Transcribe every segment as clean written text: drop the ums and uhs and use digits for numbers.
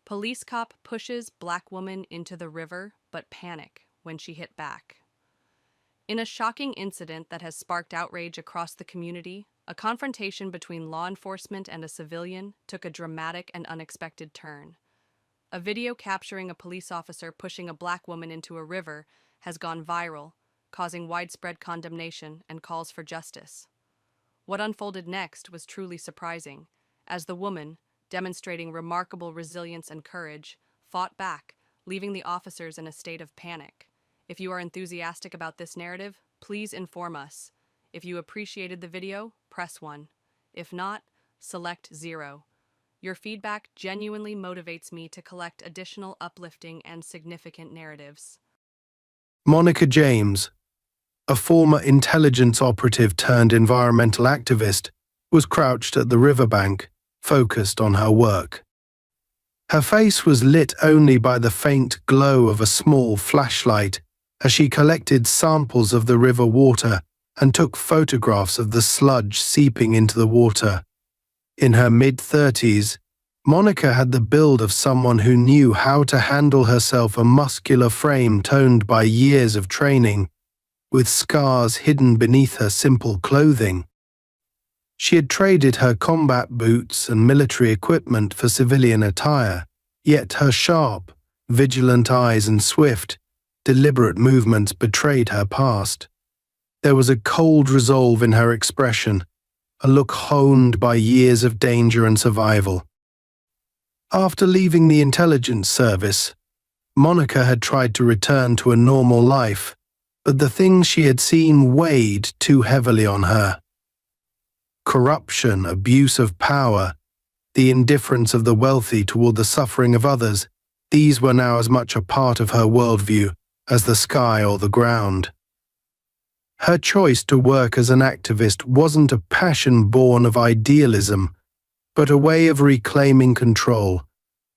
Police cop pushes black woman into the river, but panic when she hit back. In a shocking incident that has sparked outrage across the community, a confrontation between law enforcement and a civilian took a dramatic and unexpected turn. A video capturing a police officer pushing a black woman into a river has gone viral, causing widespread condemnation and calls for justice. What unfolded next was truly surprising, as the woman, demonstrating remarkable resilience and courage, fought back, leaving the officers in a state of panic. If you are enthusiastic about this narrative, please inform us. If you appreciated the video, press 1. If not, select 0. Your feedback genuinely motivates me to collect additional uplifting and significant narratives. Monica James, a former intelligence operative turned environmental activist, was crouched at the riverbank, focused on her work. Her face was lit only by the faint glow of a small flashlight as she collected samples of the river water and took photographs of the sludge seeping into the water. In her mid-30s, Monica had the build of someone who knew how to handle herself, a muscular frame toned by years of training, with scars hidden beneath her simple clothing. She had traded her combat boots and military equipment for civilian attire, yet her sharp, vigilant eyes and swift, deliberate movements betrayed her past. There was a cold resolve in her expression, a look honed by years of danger and survival. After leaving the intelligence service, Monica had tried to return to a normal life, but the things she had seen weighed too heavily on her. Corruption, abuse of power, the indifference of the wealthy toward the suffering of others, these were now as much a part of her worldview as the sky or the ground. Her choice to work as an activist wasn't a passion born of idealism, but a way of reclaiming control,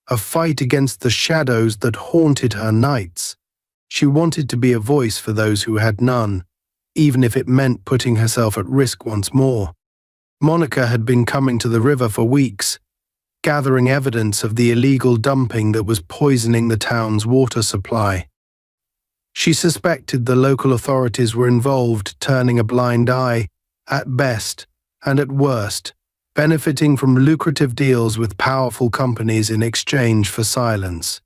a fight against the shadows that haunted her nights. She wanted to be a voice for those who had none, even if it meant putting herself at risk once more. Monica had been coming to the river for weeks, gathering evidence of the illegal dumping that was poisoning the town's water supply. She suspected the local authorities were involved, turning a blind eye, at best, and at worst, benefiting from lucrative deals with powerful companies in exchange for silence.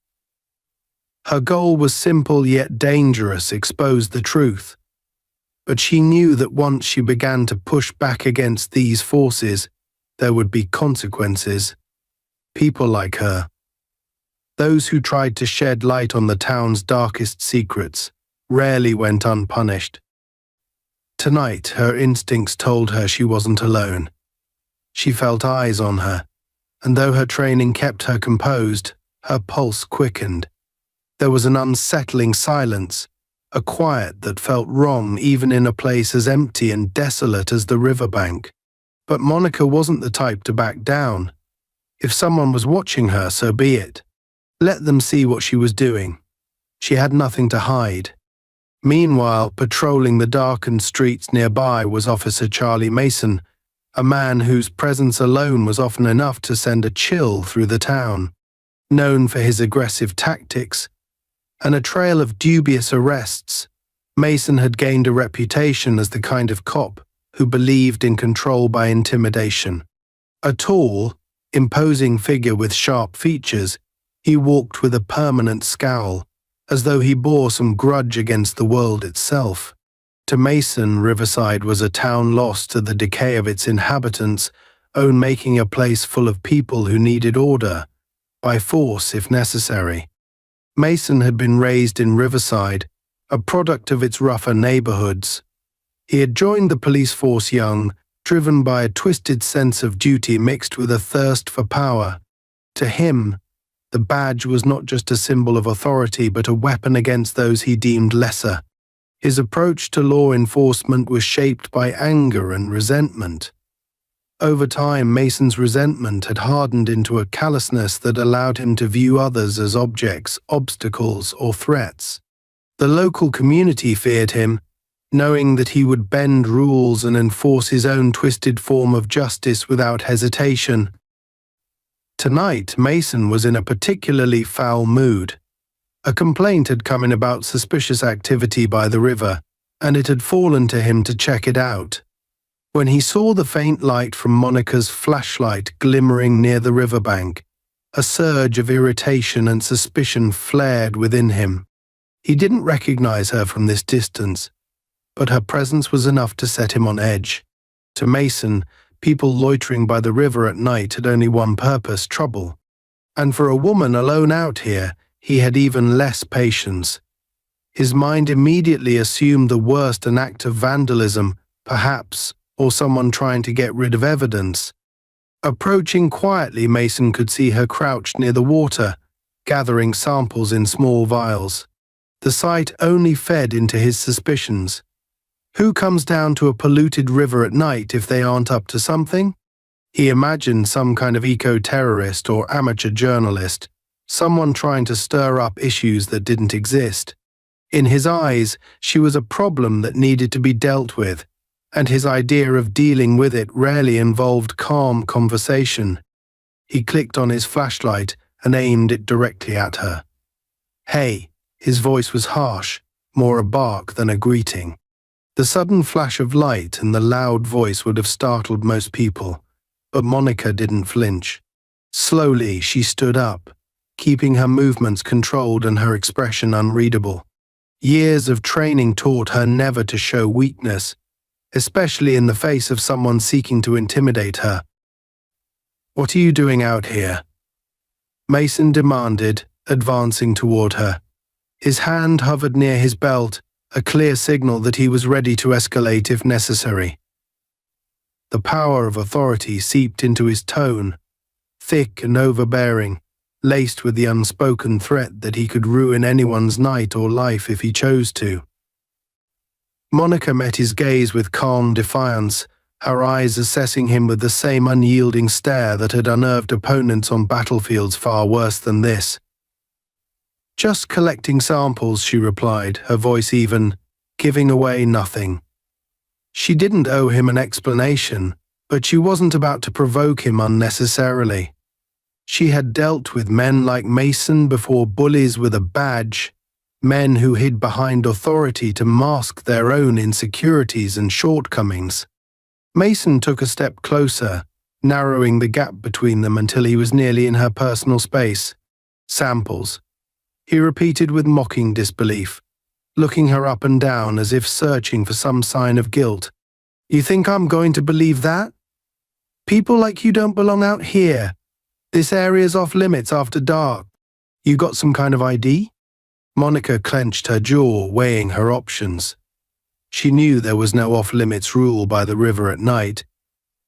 Her goal was simple yet dangerous: expose the truth. But she knew that once she began to push back against these forces, there would be consequences. People like her, those who tried to shed light on the town's darkest secrets, rarely went unpunished. Tonight, her instincts told her she wasn't alone. She felt eyes on her, and though her training kept her composed, her pulse quickened. There was an unsettling silence, a quiet that felt wrong even in a place as empty and desolate as the riverbank. But Monica wasn't the type to back down. If someone was watching her, so be it. Let them see what she was doing. She had nothing to hide. Meanwhile, patrolling the darkened streets nearby was Officer Charlie Mason, a man whose presence alone was often enough to send a chill through the town. Known for his aggressive tactics and a trail of dubious arrests, Mason had gained a reputation as the kind of cop who believed in control by intimidation. A tall, imposing figure with sharp features, he walked with a permanent scowl, as though he bore some grudge against the world itself. To Mason, Riverside was a town lost to the decay of its inhabitants, making a place full of people who needed order, by force if necessary. Mason had been raised in Riverside, a product of its rougher neighborhoods. He had joined the police force young, driven by a twisted sense of duty mixed with a thirst for power. To him, the badge was not just a symbol of authority, but a weapon against those he deemed lesser. His approach to law enforcement was shaped by anger and resentment. Over time, Mason's resentment had hardened into a callousness that allowed him to view others as objects, obstacles, or threats. The local community feared him, knowing that he would bend rules and enforce his own twisted form of justice without hesitation. Tonight, Mason was in a particularly foul mood. A complaint had come in about suspicious activity by the river, and it had fallen to him to check it out. When he saw the faint light from Monica's flashlight glimmering near the riverbank, a surge of irritation and suspicion flared within him. He didn't recognize her from this distance, but her presence was enough to set him on edge. To Mason, people loitering by the river at night had only one purpose: trouble. And for a woman alone out here, he had even less patience. His mind immediately assumed the worst: an act of vandalism, perhaps, or someone trying to get rid of evidence. Approaching quietly, Mason could see her crouched near the water, gathering samples in small vials. The sight only fed into his suspicions. Who comes down to a polluted river at night if they aren't up to something? He imagined some kind of eco-terrorist or amateur journalist, someone trying to stir up issues that didn't exist. In his eyes, she was a problem that needed to be dealt with, and his idea of dealing with it rarely involved calm conversation. He clicked on his flashlight and aimed it directly at her. "Hey," his voice was harsh, more a bark than a greeting. The sudden flash of light and the loud voice would have startled most people, but Monica didn't flinch. Slowly, she stood up, keeping her movements controlled and her expression unreadable. Years of training taught her never to show weakness, especially in the face of someone seeking to intimidate her. "What are you doing out here?" Mason demanded, advancing toward her. His hand hovered near his belt, a clear signal that he was ready to escalate if necessary. The power of authority seeped into his tone, thick and overbearing, laced with the unspoken threat that he could ruin anyone's night or life if he chose to. Monica met his gaze with calm defiance, her eyes assessing him with the same unyielding stare that had unnerved opponents on battlefields far worse than this. "Just collecting samples," she replied, her voice even, giving away nothing. She didn't owe him an explanation, but she wasn't about to provoke him unnecessarily. She had dealt with men like Mason before, bullies with a badge, men who hid behind authority to mask their own insecurities and shortcomings. Mason took a step closer, narrowing the gap between them until he was nearly in her personal space. "Samples," he repeated with mocking disbelief, looking her up and down as if searching for some sign of guilt. "You think I'm going to believe that? People like you don't belong out here. This area's off limits after dark. You got some kind of ID?" Monica clenched her jaw, weighing her options. She knew there was no off-limits rule by the river at night,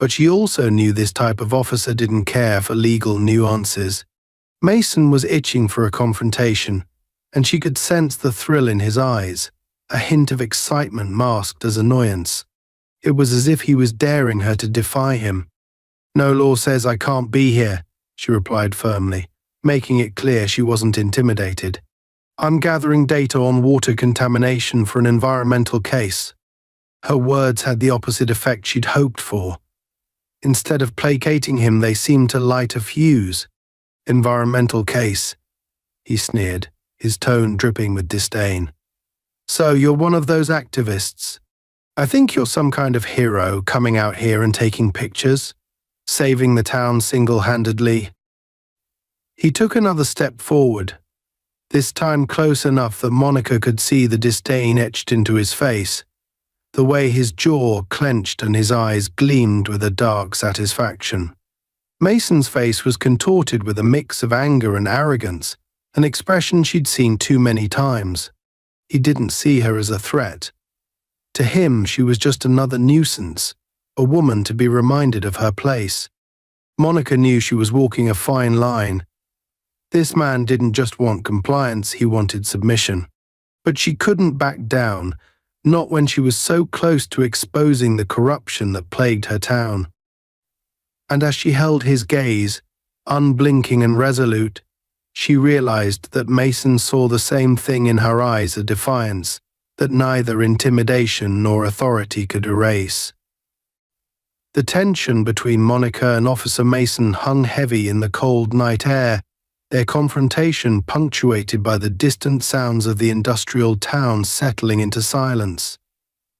but she also knew this type of officer didn't care for legal nuances. Mason was itching for a confrontation, and she could sense the thrill in his eyes, a hint of excitement masked as annoyance. It was as if he was daring her to defy him. "No law says I can't be here," she replied firmly, making it clear she wasn't intimidated. "I'm gathering data on water contamination for an environmental case." Her words had the opposite effect she'd hoped for. Instead of placating him, they seemed to light a fuse. "Environmental case," he sneered, his tone dripping with disdain. "So you're one of those activists. I think you're some kind of hero coming out here and taking pictures, saving the town single-handedly." He took another step forward, this time close enough that Monica could see the disdain etched into his face, the way his jaw clenched and his eyes gleamed with a dark satisfaction. Mason's face was contorted with a mix of anger and arrogance, an expression she'd seen too many times. He didn't see her as a threat. To him, she was just another nuisance, a woman to be reminded of her place. Monica knew she was walking a fine line. This man didn't just want compliance, he wanted submission. But she couldn't back down, not when she was so close to exposing the corruption that plagued her town. And as she held his gaze, unblinking and resolute, she realized that Mason saw the same thing in her eyes, a defiance that neither intimidation nor authority could erase. The tension between Monica and Officer Mason hung heavy in the cold night air, their confrontation punctuated by the distant sounds of the industrial town settling into silence.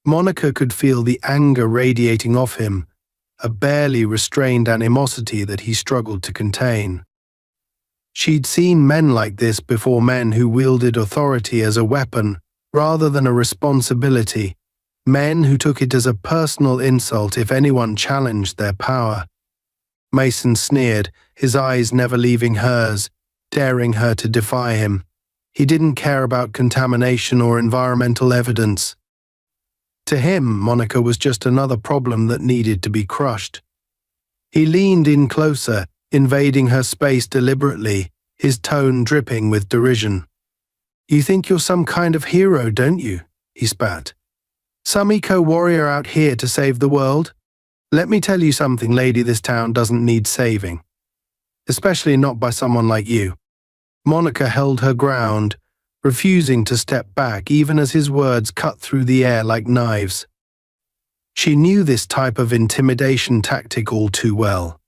Monica could feel the anger radiating off him, a barely restrained animosity that he struggled to contain. She'd seen men like this before, men who wielded authority as a weapon rather than a responsibility, men who took it as a personal insult if anyone challenged their power. Mason sneered, his eyes never leaving hers, daring her to defy him. He didn't care about contamination or environmental evidence. To him, Monica was just another problem that needed to be crushed. He leaned in closer, invading her space deliberately, his tone dripping with derision. "You think you're some kind of hero, don't you?" he spat. "Some eco-warrior out here to save the world? Let me tell you something, lady, this town doesn't need saving. Especially not by someone like you." Monica held her ground, refusing to step back even as his words cut through the air like knives. She knew this type of intimidation tactic all too well.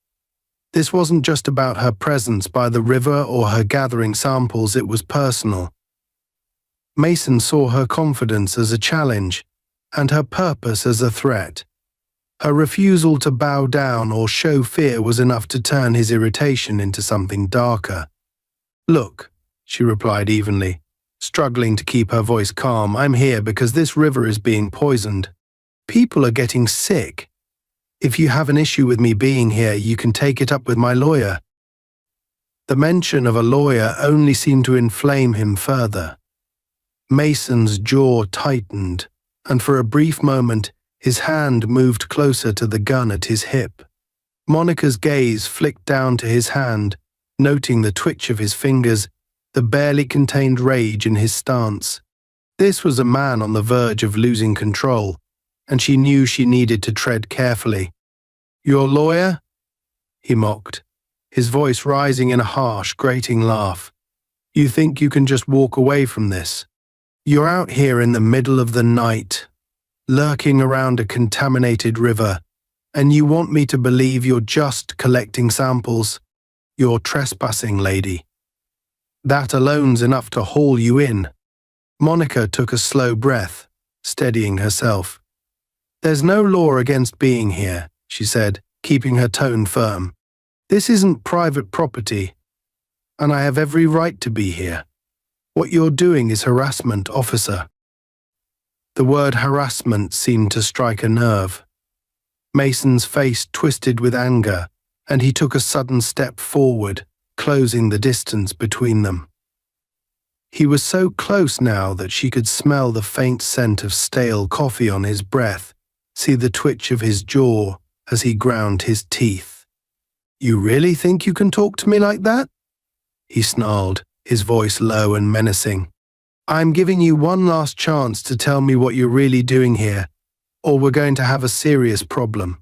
This wasn't just about her presence by the river or her gathering samples, it was personal. Mason saw her confidence as a challenge, and her purpose as a threat. Her refusal to bow down or show fear was enough to turn his irritation into something darker. "Look," she replied evenly, struggling to keep her voice calm, "I'm here because this river is being poisoned. People are getting sick. If you have an issue with me being here, you can take it up with my lawyer." The mention of a lawyer only seemed to inflame him further. Mason's jaw tightened, and for a brief moment, his hand moved closer to the gun at his hip. Monica's gaze flicked down to his hand, noting the twitch of his fingers, the barely contained rage in his stance. This was a man on the verge of losing control, and she knew she needed to tread carefully. "Your lawyer?" he mocked, his voice rising in a harsh, grating laugh. "You think you can just walk away from this? You're out here in the middle of the night, lurking around a contaminated river, and you want me to believe you're just collecting samples? You're trespassing, lady. That alone's enough to haul you in." Monica took a slow breath, steadying herself. "There's no law against being here," she said, keeping her tone firm. "This isn't private property, and I have every right to be here. What you're doing is harassment, officer." The word harassment seemed to strike a nerve. Mason's face twisted with anger, and he took a sudden step forward, closing the distance between them. He was so close now that she could smell the faint scent of stale coffee on his breath, see the twitch of his jaw as he ground his teeth. "You really think you can talk to me like that?" he snarled, his voice low and menacing. "I'm giving you one last chance to tell me what you're really doing here, or we're going to have a serious problem."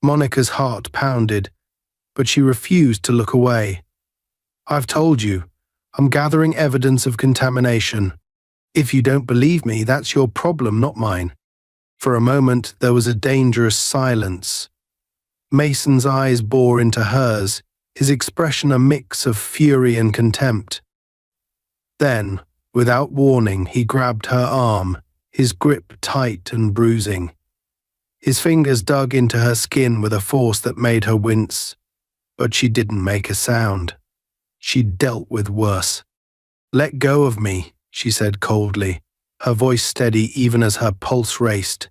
Monica's heart pounded, but she refused to look away. "I've told you, I'm gathering evidence of contamination. If you don't believe me, that's your problem, not mine." For a moment, there was a dangerous silence. Mason's eyes bore into hers, his expression a mix of fury and contempt. Then, without warning, he grabbed her arm, his grip tight and bruising. His fingers dug into her skin with a force that made her wince, but she didn't make a sound. She'd dealt with worse. "Let go of me," she said coldly, her voice steady even as her pulse raced.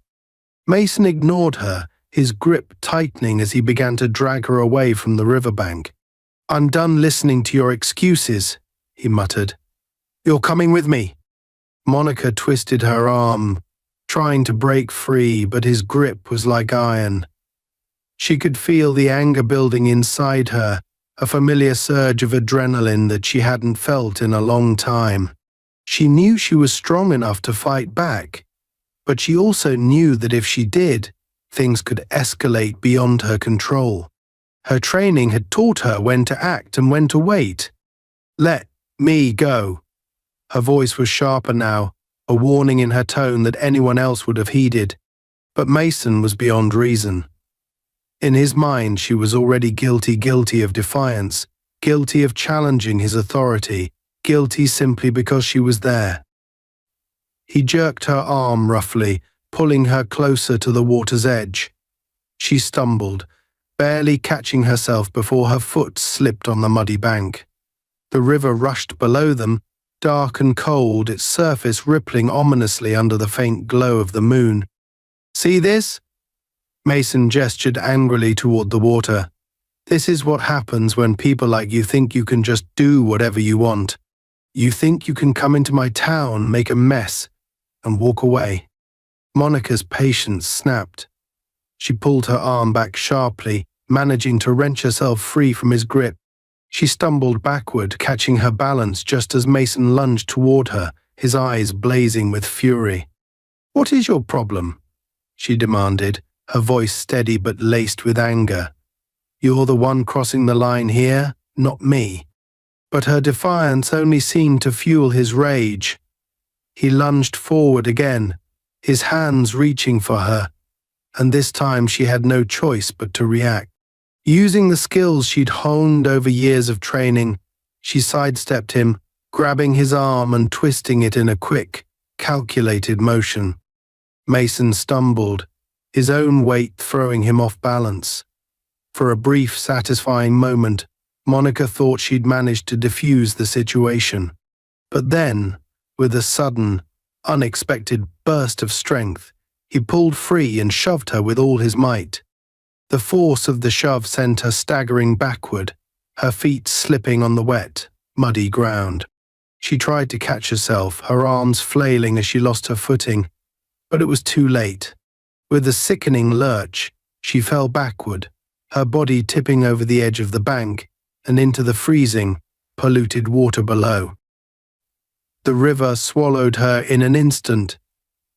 Mason ignored her, his grip tightening as he began to drag her away from the riverbank. "I'm done listening to your excuses," he muttered. "You're coming with me." Monica twisted her arm, trying to break free, but his grip was like iron. She could feel the anger building inside her, a familiar surge of adrenaline that she hadn't felt in a long time. She knew she was strong enough to fight back, but she also knew that if she did, things could escalate beyond her control. Her training had taught her when to act and when to wait. "Let me go." Her voice was sharper now, a warning in her tone that anyone else would have heeded, but Mason was beyond reason. In his mind, she was already guilty of defiance, guilty of challenging his authority, guilty simply because she was there. He jerked her arm roughly, pulling her closer to the water's edge. She stumbled, barely catching herself before her foot slipped on the muddy bank. The river rushed below them, dark and cold, its surface rippling ominously under the faint glow of the moon. "See this?" Mason gestured angrily toward the water. "This is what happens when people like you think you can just do whatever you want. You think you can come into my town, make a mess, and walk away." Monica's patience snapped. She pulled her arm back sharply, managing to wrench herself free from his grip. She stumbled backward, catching her balance just as Mason lunged toward her, his eyes blazing with fury. "What is your problem?" she demanded, her voice steady but laced with anger. "You're the one crossing the line here, not me." But her defiance only seemed to fuel his rage. He lunged forward again, his hands reaching for her, and this time she had no choice but to react. Using the skills she'd honed over years of training, she sidestepped him, grabbing his arm and twisting it in a quick, calculated motion. Mason stumbled, his own weight throwing him off balance. For a brief, satisfying moment, Monica thought she'd managed to defuse the situation. But then, with a sudden, unexpected burst of strength, he pulled free and shoved her with all his might. The force of the shove sent her staggering backward, her feet slipping on the wet, muddy ground. She tried to catch herself, her arms flailing as she lost her footing, but it was too late. With a sickening lurch, she fell backward, her body tipping over the edge of the bank and into the freezing, polluted water below. The river swallowed her in an instant,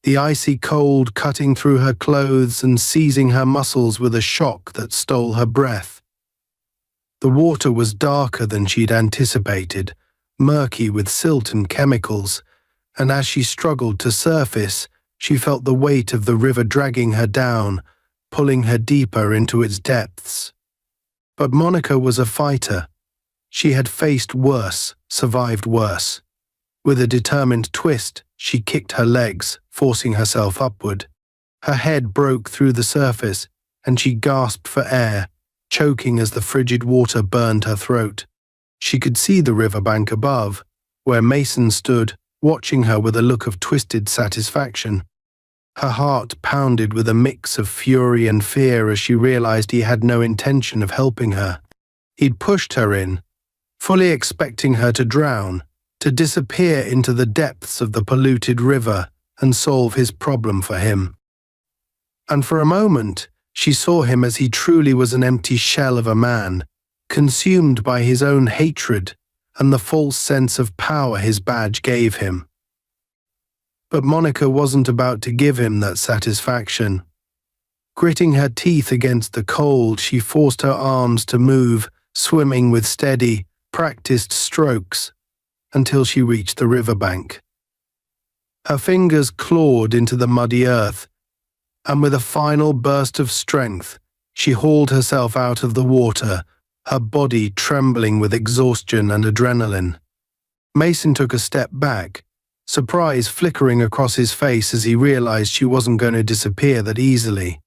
the icy cold cutting through her clothes and seizing her muscles with a shock that stole her breath. The water was darker than she'd anticipated, murky with silt and chemicals, and as she struggled to surface, she felt the weight of the river dragging her down, pulling her deeper into its depths. But Monica was a fighter. She had faced worse, survived worse. With a determined twist, she kicked her legs, forcing herself upward. Her head broke through the surface, and she gasped for air, choking as the frigid water burned her throat. She could see the riverbank above, where Mason stood, watching her with a look of twisted satisfaction. Her heart pounded with a mix of fury and fear as she realized he had no intention of helping her. He'd pushed her in, fully expecting her to drown, to disappear into the depths of the polluted river and solve his problem for him. And for a moment, she saw him as he truly was, an empty shell of a man, consumed by his own hatred and the false sense of power his badge gave him. But Monica wasn't about to give him that satisfaction. Gritting her teeth against the cold, she forced her arms to move, swimming with steady, practiced strokes, until she reached the riverbank. Her fingers clawed into the muddy earth, and with a final burst of strength, she hauled herself out of the water, her body trembling with exhaustion and adrenaline. Mason took a step back, surprise flickering across his face as he realized she wasn't going to disappear that easily.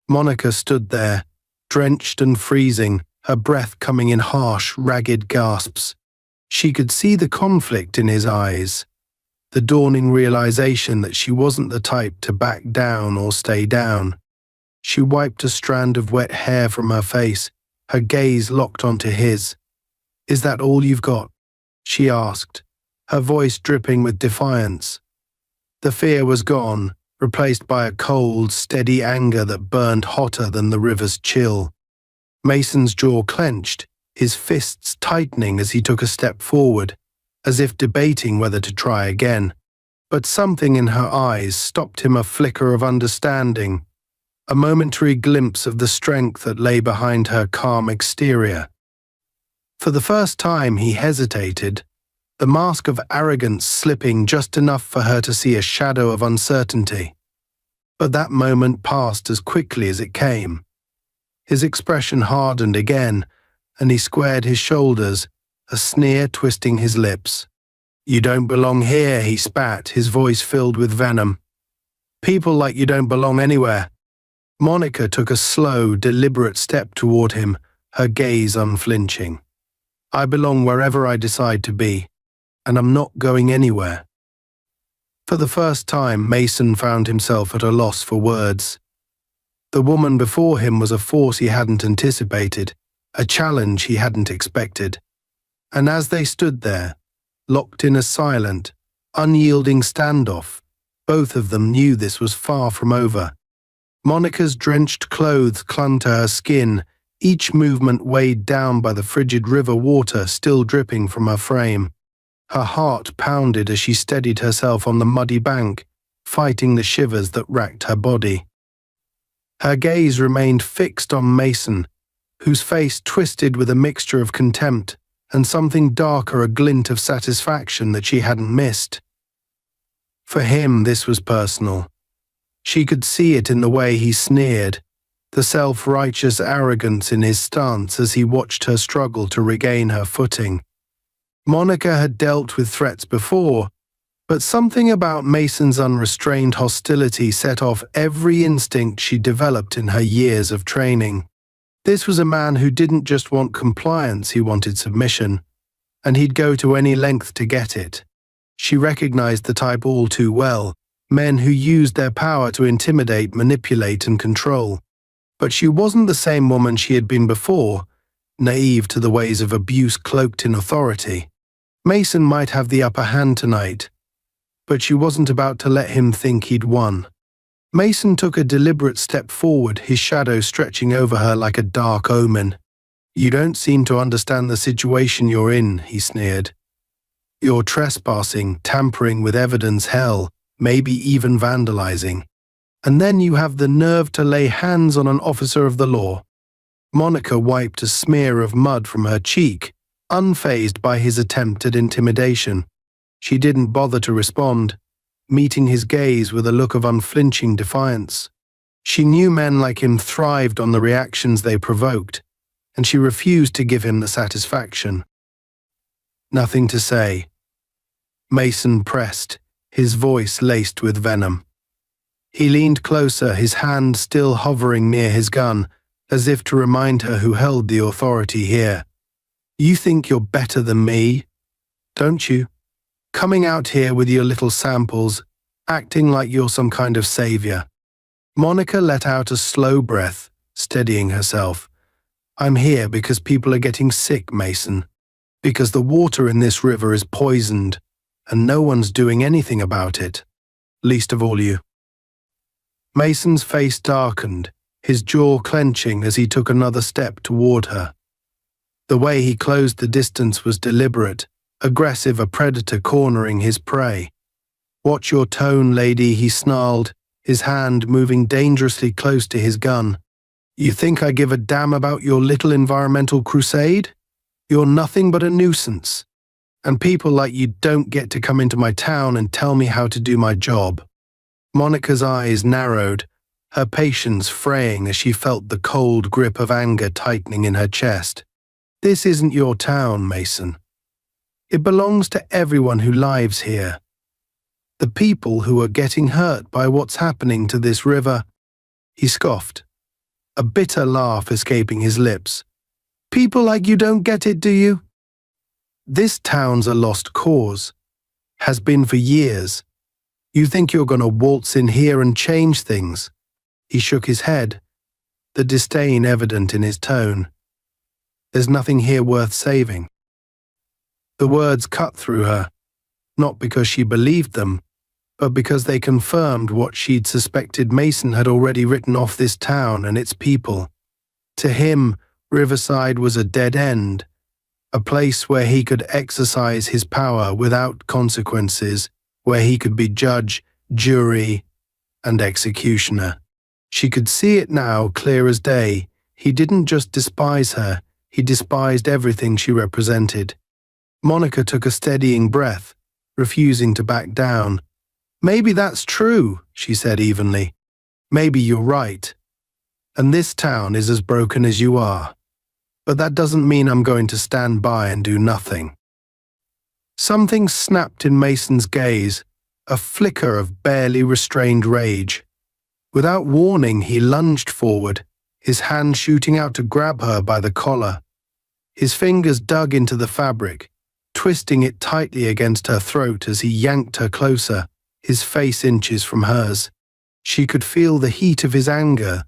Monica stood there, drenched and freezing, her breath coming in harsh, ragged gasps. She could see the conflict in his eyes, the dawning realization that she wasn't the type to back down or stay down. She wiped a strand of wet hair from her face, her gaze locked onto his. "Is that all you've got?" she asked, her voice dripping with defiance. The fear was gone, replaced by a cold, steady anger that burned hotter than the river's chill. Mason's jaw clenched, his fists tightening as he took a step forward, as if debating whether to try again. But something in her eyes stopped him, a flicker of understanding, a momentary glimpse of the strength that lay behind her calm exterior. For the first time he hesitated, the mask of arrogance slipping just enough for her to see a shadow of uncertainty. But that moment passed as quickly as it came. His expression hardened again, and he squared his shoulders, a sneer twisting his lips. "You don't belong here," he spat, his voice filled with venom. "People like you don't belong anywhere." Monica took a slow, deliberate step toward him, her gaze unflinching. "I belong wherever I decide to be, and I'm not going anywhere." For the first time, Mason found himself at a loss for words. The woman before him was a force he hadn't anticipated, a challenge he hadn't expected. And as they stood there, locked in a silent, unyielding standoff, both of them knew this was far from over. Monica's drenched clothes clung to her skin, each movement weighed down by the frigid river water still dripping from her frame. Her heart pounded as she steadied herself on the muddy bank, fighting the shivers that racked her body. Her gaze remained fixed on Mason, whose face twisted with a mixture of contempt and something darker, a glint of satisfaction that she hadn't missed. For him, this was personal. She could see it in the way he sneered, the self-righteous arrogance in his stance as he watched her struggle to regain her footing. Monica had dealt with threats before, but something about Mason's unrestrained hostility set off every instinct she developed in her years of training. This was a man who didn't just want compliance, he wanted submission, and he'd go to any length to get it. She recognized the type all too well, men who used their power to intimidate, manipulate, and control. But she wasn't the same woman she had been before, naive to the ways of abuse cloaked in authority. Mason might have the upper hand tonight, but she wasn't about to let him think he'd won. Mason took a deliberate step forward, his shadow stretching over her like a dark omen. "You don't seem to understand the situation you're in," he sneered. "You're trespassing, tampering with evidence, hell, maybe even vandalizing. And then you have the nerve to lay hands on an officer of the law." Monica wiped a smear of mud from her cheek, unfazed by his attempt at intimidation. She didn't bother to respond, meeting his gaze with a look of unflinching defiance. She knew men like him thrived on the reactions they provoked, and she refused to give him the satisfaction. "Nothing to say." Mason pressed, his voice laced with venom. He leaned closer, his hand still hovering near his gun, as if to remind her who held the authority here. "You think you're better than me, don't you? Coming out here with your little samples, acting like you're some kind of savior." Monica let out a slow breath, steadying herself. "I'm here because people are getting sick, Mason. Because the water in this river is poisoned, and no one's doing anything about it. Least of all you." Mason's face darkened, his jaw clenching as he took another step toward her. The way he closed the distance was deliberate, aggressive, a predator cornering his prey. "Watch your tone, lady," he snarled, his hand moving dangerously close to his gun. "You think I give a damn about your little environmental crusade? You're nothing but a nuisance. And people like you don't get to come into my town and tell me how to do my job." Monica's eyes narrowed, her patience fraying as she felt the cold grip of anger tightening in her chest. "This isn't your town, Mason. It belongs to everyone who lives here. The people who are getting hurt by what's happening to this river." He scoffed, a bitter laugh escaping his lips. "People like you don't get it, do you? This town's a lost cause. Has been for years. You think you're going to waltz in here and change things?" He shook his head, the disdain evident in his tone. "There's nothing here worth saving." The words cut through her, not because she believed them, but because they confirmed what she'd suspected. Mason had already written off this town and its people. To him, Riverside was a dead end, a place where he could exercise his power without consequences, where he could be judge, jury, and executioner. She could see it now, clear as day. He didn't just despise her, he despised everything she represented. Monica took a steadying breath, refusing to back down. "Maybe that's true," she said evenly. "Maybe you're right. and this town is as broken as you are. But that doesn't mean I'm going to stand by and do nothing." Something snapped in Mason's gaze, a flicker of barely restrained rage. Without warning, he lunged forward, his hand shooting out to grab her by the collar. His fingers dug into the fabric, twisting it tightly against her throat as he yanked her closer, his face inches from hers. She could feel the heat of his anger,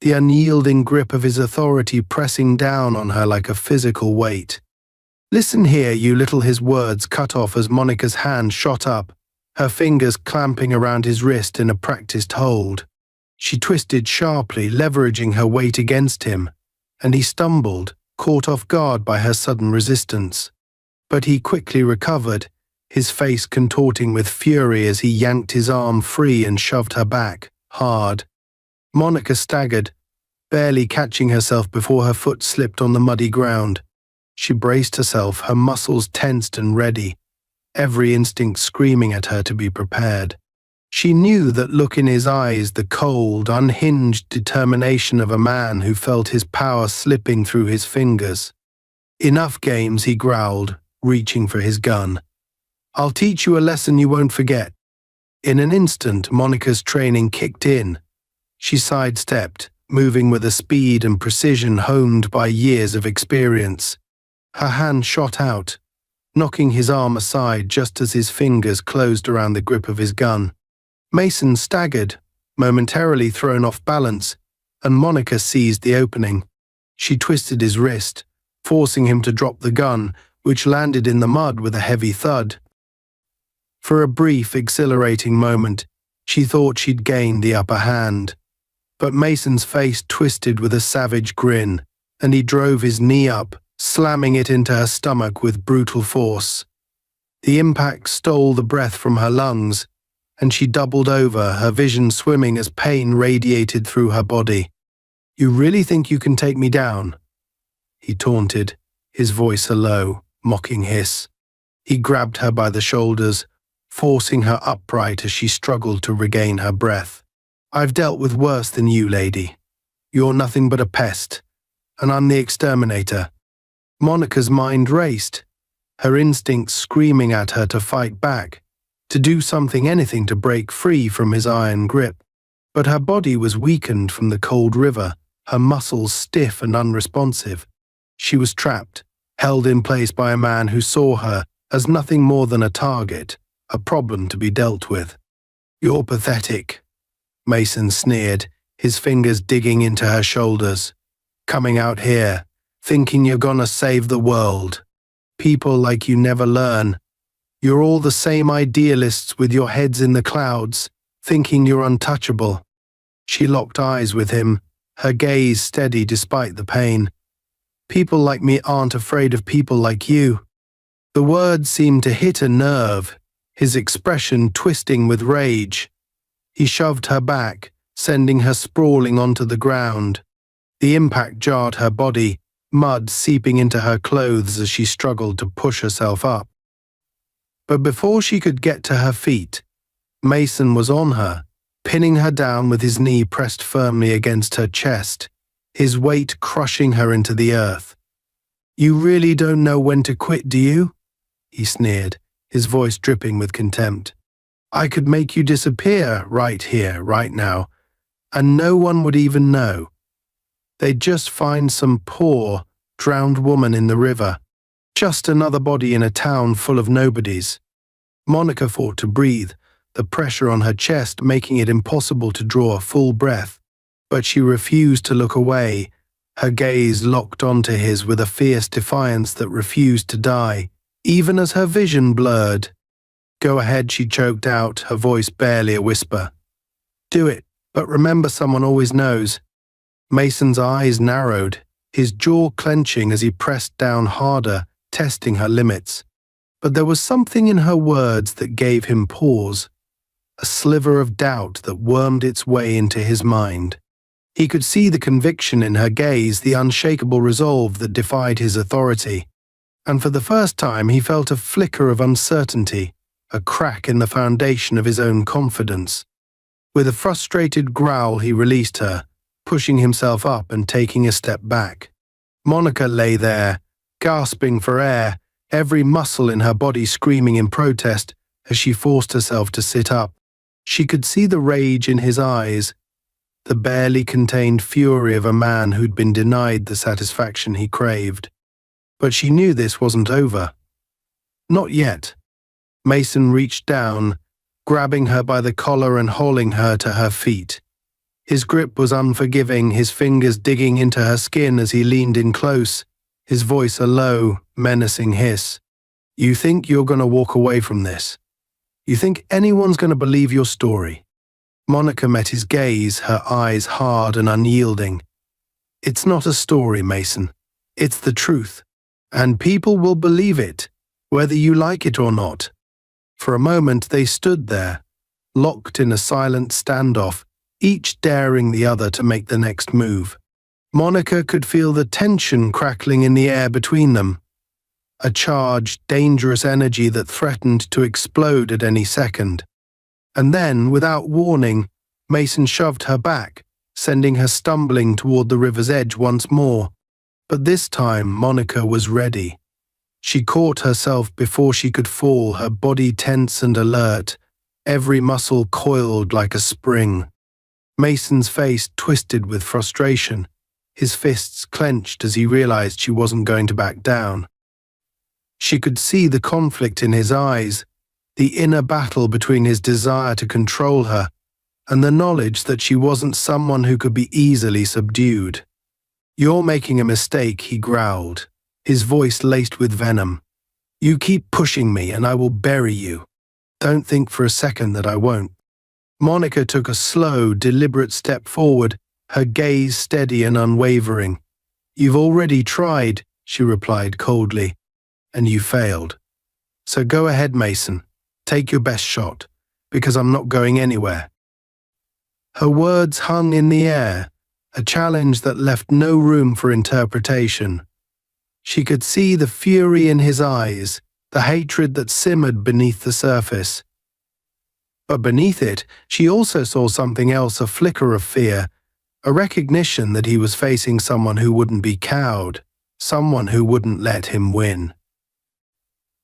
the unyielding grip of his authority pressing down on her like a physical weight. "Listen here, you little," his words cut off as Monica's hand shot up, her fingers clamping around his wrist in a practiced hold. She twisted sharply, leveraging her weight against him, and he stumbled, caught off guard by her sudden resistance. But he quickly recovered, his face contorting with fury as he yanked his arm free and shoved her back, hard. Monica staggered, barely catching herself before her foot slipped on the muddy ground. She braced herself, her muscles tensed and ready, every instinct screaming at her to be prepared. She knew that look in his eyes, the cold, unhinged determination of a man who felt his power slipping through his fingers. "Enough games," he growled, reaching for his gun. "I'll teach you a lesson you won't forget." In an instant, Monica's training kicked in. She sidestepped, moving with a speed and precision honed by years of experience. Her hand shot out, knocking his arm aside just as his fingers closed around the grip of his gun. Mason staggered, momentarily thrown off balance, and Monica seized the opening. She twisted his wrist, forcing him to drop the gun, which landed in the mud with a heavy thud. For a brief, exhilarating moment, she thought she'd gained the upper hand. But Mason's face twisted with a savage grin, and he drove his knee up, slamming it into her stomach with brutal force. The impact stole the breath from her lungs, and she doubled over, her vision swimming as pain radiated through her body. "You really think you can take me down?" he taunted, his voice a low, mocking hiss. He grabbed her by the shoulders, forcing her upright as she struggled to regain her breath. "I've dealt with worse than you, lady. You're nothing but a pest, and I'm the exterminator." Monica's mind raced, her instincts screaming at her to fight back, to do something, anything to break free from his iron grip. But her body was weakened from the cold river, her muscles stiff and unresponsive. She was trapped, held in place by a man who saw her as nothing more than a target, a problem to be dealt with. "You're pathetic," Mason sneered, his fingers digging into her shoulders. "Coming out here, thinking you're gonna save the world. People like you never learn. You're all the same idealists with your heads in the clouds, thinking you're untouchable." She locked eyes with him, her gaze steady despite the pain. "People like me aren't afraid of people like you." The words seemed to hit a nerve, his expression twisting with rage. He shoved her back, sending her sprawling onto the ground. The impact jarred her body, mud seeping into her clothes as she struggled to push herself up. But before she could get to her feet, Mason was on her, pinning her down with his knee pressed firmly against her chest, his weight crushing her into the earth. "You really don't know when to quit, do you?" he sneered, his voice dripping with contempt. "I could make you disappear right here, right now, and no one would even know. They'd just find some poor, drowned woman in the river, just another body in a town full of nobodies." Monica fought to breathe, the pressure on her chest making it impossible to draw a full breath, but she refused to look away, her gaze locked onto his with a fierce defiance that refused to die, even as her vision blurred. "Go ahead," she choked out, her voice barely a whisper. "Do it, but remember someone always knows." Mason's eyes narrowed, his jaw clenching as he pressed down harder, testing her limits. But there was something in her words that gave him pause, a sliver of doubt that wormed its way into his mind. He could see the conviction in her gaze, the unshakable resolve that defied his authority. And for the first time he felt a flicker of uncertainty, a crack in the foundation of his own confidence. With a frustrated growl he released her, pushing himself up and taking a step back. Monica lay there, gasping for air, every muscle in her body screaming in protest as she forced herself to sit up. She could see the rage in his eyes, the barely contained fury of a man who'd been denied the satisfaction he craved. But she knew this wasn't over. Not yet. Mason reached down, grabbing her by the collar and hauling her to her feet. His grip was unforgiving, his fingers digging into her skin as he leaned in close, his voice a low, menacing hiss. "You think you're going to walk away from this? You think anyone's going to believe your story?" Monica met his gaze, her eyes hard and unyielding. "It's not a story, Mason. It's the truth. And people will believe it, whether you like it or not." For a moment they stood there, locked in a silent standoff, each daring the other to make the next move. Monica could feel the tension crackling in the air between them, a charged, dangerous energy that threatened to explode at any second. And then, without warning, Mason shoved her back, sending her stumbling toward the river's edge once more. But this time Monica was ready. She caught herself before she could fall, her body tense and alert, every muscle coiled like a spring. Mason's face twisted with frustration, his fists clenched as he realized she wasn't going to back down. She could see the conflict in his eyes, the inner battle between his desire to control her and the knowledge that she wasn't someone who could be easily subdued. "You're making a mistake," he growled, his voice laced with venom. "You keep pushing me and I will bury you. Don't think for a second that I won't." Monica took a slow, deliberate step forward, her gaze steady and unwavering. "You've already tried," she replied coldly, "and you failed. So go ahead, Mason. Take your best shot, because I'm not going anywhere." Her words hung in the air, a challenge that left no room for interpretation. She could see the fury in his eyes, the hatred that simmered beneath the surface. But beneath it, she also saw something else, a flicker of fear, a recognition that he was facing someone who wouldn't be cowed, someone who wouldn't let him win.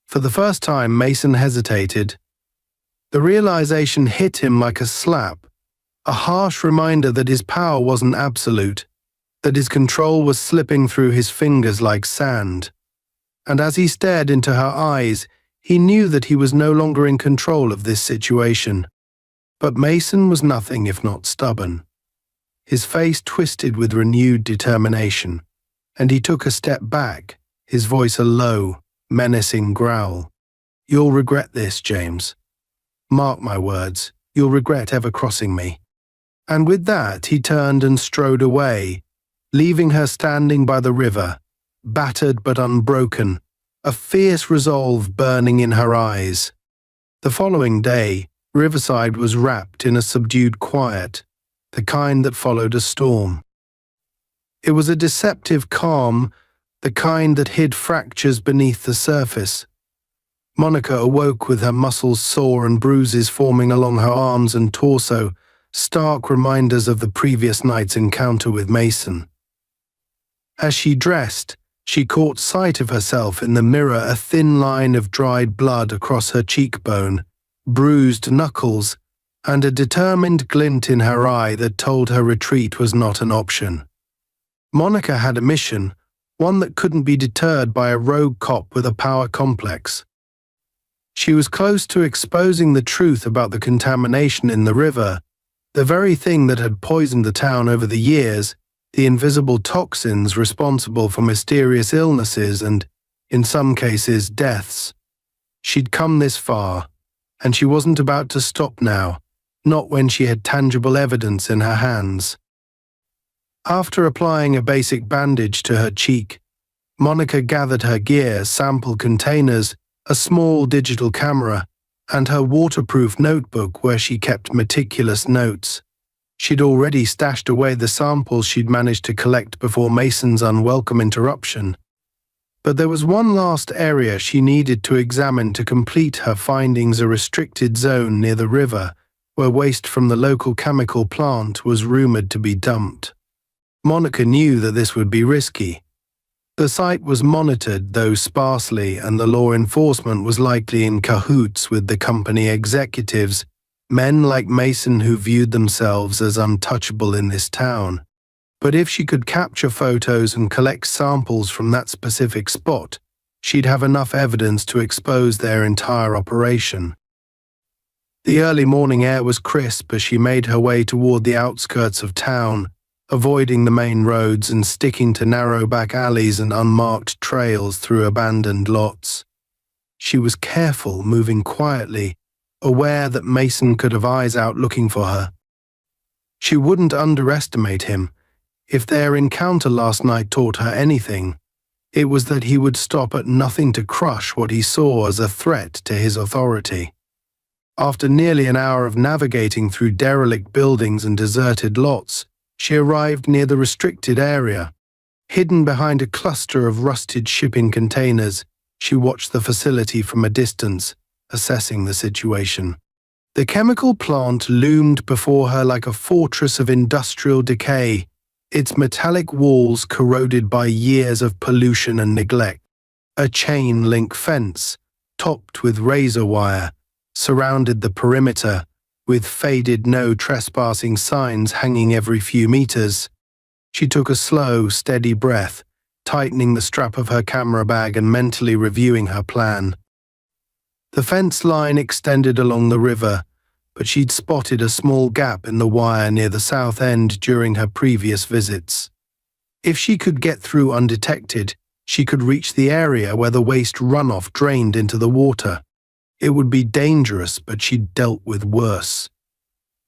For the first time, Mason hesitated. The realization hit him like a slap, a harsh reminder that his power wasn't absolute, that his control was slipping through his fingers like sand. And as he stared into her eyes, he knew that he was no longer in control of this situation. But Mason was nothing if not stubborn. His face twisted with renewed determination, and he took a step back, his voice a low, menacing growl. "You'll regret this, James. Mark my words, you'll regret ever crossing me." And with that, he turned and strode away, leaving her standing by the river, battered but unbroken, a fierce resolve burning in her eyes. The following day, Riverside was wrapped in a subdued quiet, the kind that followed a storm. It was a deceptive calm, the kind that hid fractures beneath the surface. Monica awoke with her muscles sore and bruises forming along her arms and torso, stark reminders of the previous night's encounter with Mason. As she dressed, she caught sight of herself in the mirror, a thin line of dried blood across her cheekbone, bruised knuckles, and a determined glint in her eye that told her retreat was not an option. Monica had a mission, one that couldn't be deterred by a rogue cop with a power complex. She was close to exposing the truth about the contamination in the river, the very thing that had poisoned the town over the years, the invisible toxins responsible for mysterious illnesses and, in some cases, deaths. She'd come this far, and she wasn't about to stop now, not when she had tangible evidence in her hands. After applying a basic bandage to her cheek, Monica gathered her gear, sample containers, a small digital camera, and her waterproof notebook where she kept meticulous notes. She'd already stashed away the samples she'd managed to collect before Mason's unwelcome interruption. But there was one last area she needed to examine to complete her findings, a restricted zone near the river, where waste from the local chemical plant was rumored to be dumped. Monica knew that this would be risky. The site was monitored, though sparsely, and the law enforcement was likely in cahoots with the company executives, men like Mason who viewed themselves as untouchable in this town. But if she could capture photos and collect samples from that specific spot, she'd have enough evidence to expose their entire operation. The early morning air was crisp as she made her way toward the outskirts of town, avoiding the main roads and sticking to narrow back alleys and unmarked trails through abandoned lots. She was careful, moving quietly, aware that Mason could have eyes out looking for her. She wouldn't underestimate him. If their encounter last night taught her anything, it was that he would stop at nothing to crush what he saw as a threat to his authority. After nearly an hour of navigating through derelict buildings and deserted lots, she arrived near the restricted area. Hidden behind a cluster of rusted shipping containers, she watched the facility from a distance, assessing the situation. The chemical plant loomed before her like a fortress of industrial decay, its metallic walls corroded by years of pollution and neglect. A chain-link fence, topped with razor wire, surrounded the perimeter, with faded no trespassing signs hanging every few meters. She took a slow, steady breath, tightening the strap of her camera bag and mentally reviewing her plan. The fence line extended along the river, but she'd spotted a small gap in the wire near the south end during her previous visits. If she could get through undetected, she could reach the area where the waste runoff drained into the water. It would be dangerous, but she'd dealt with worse.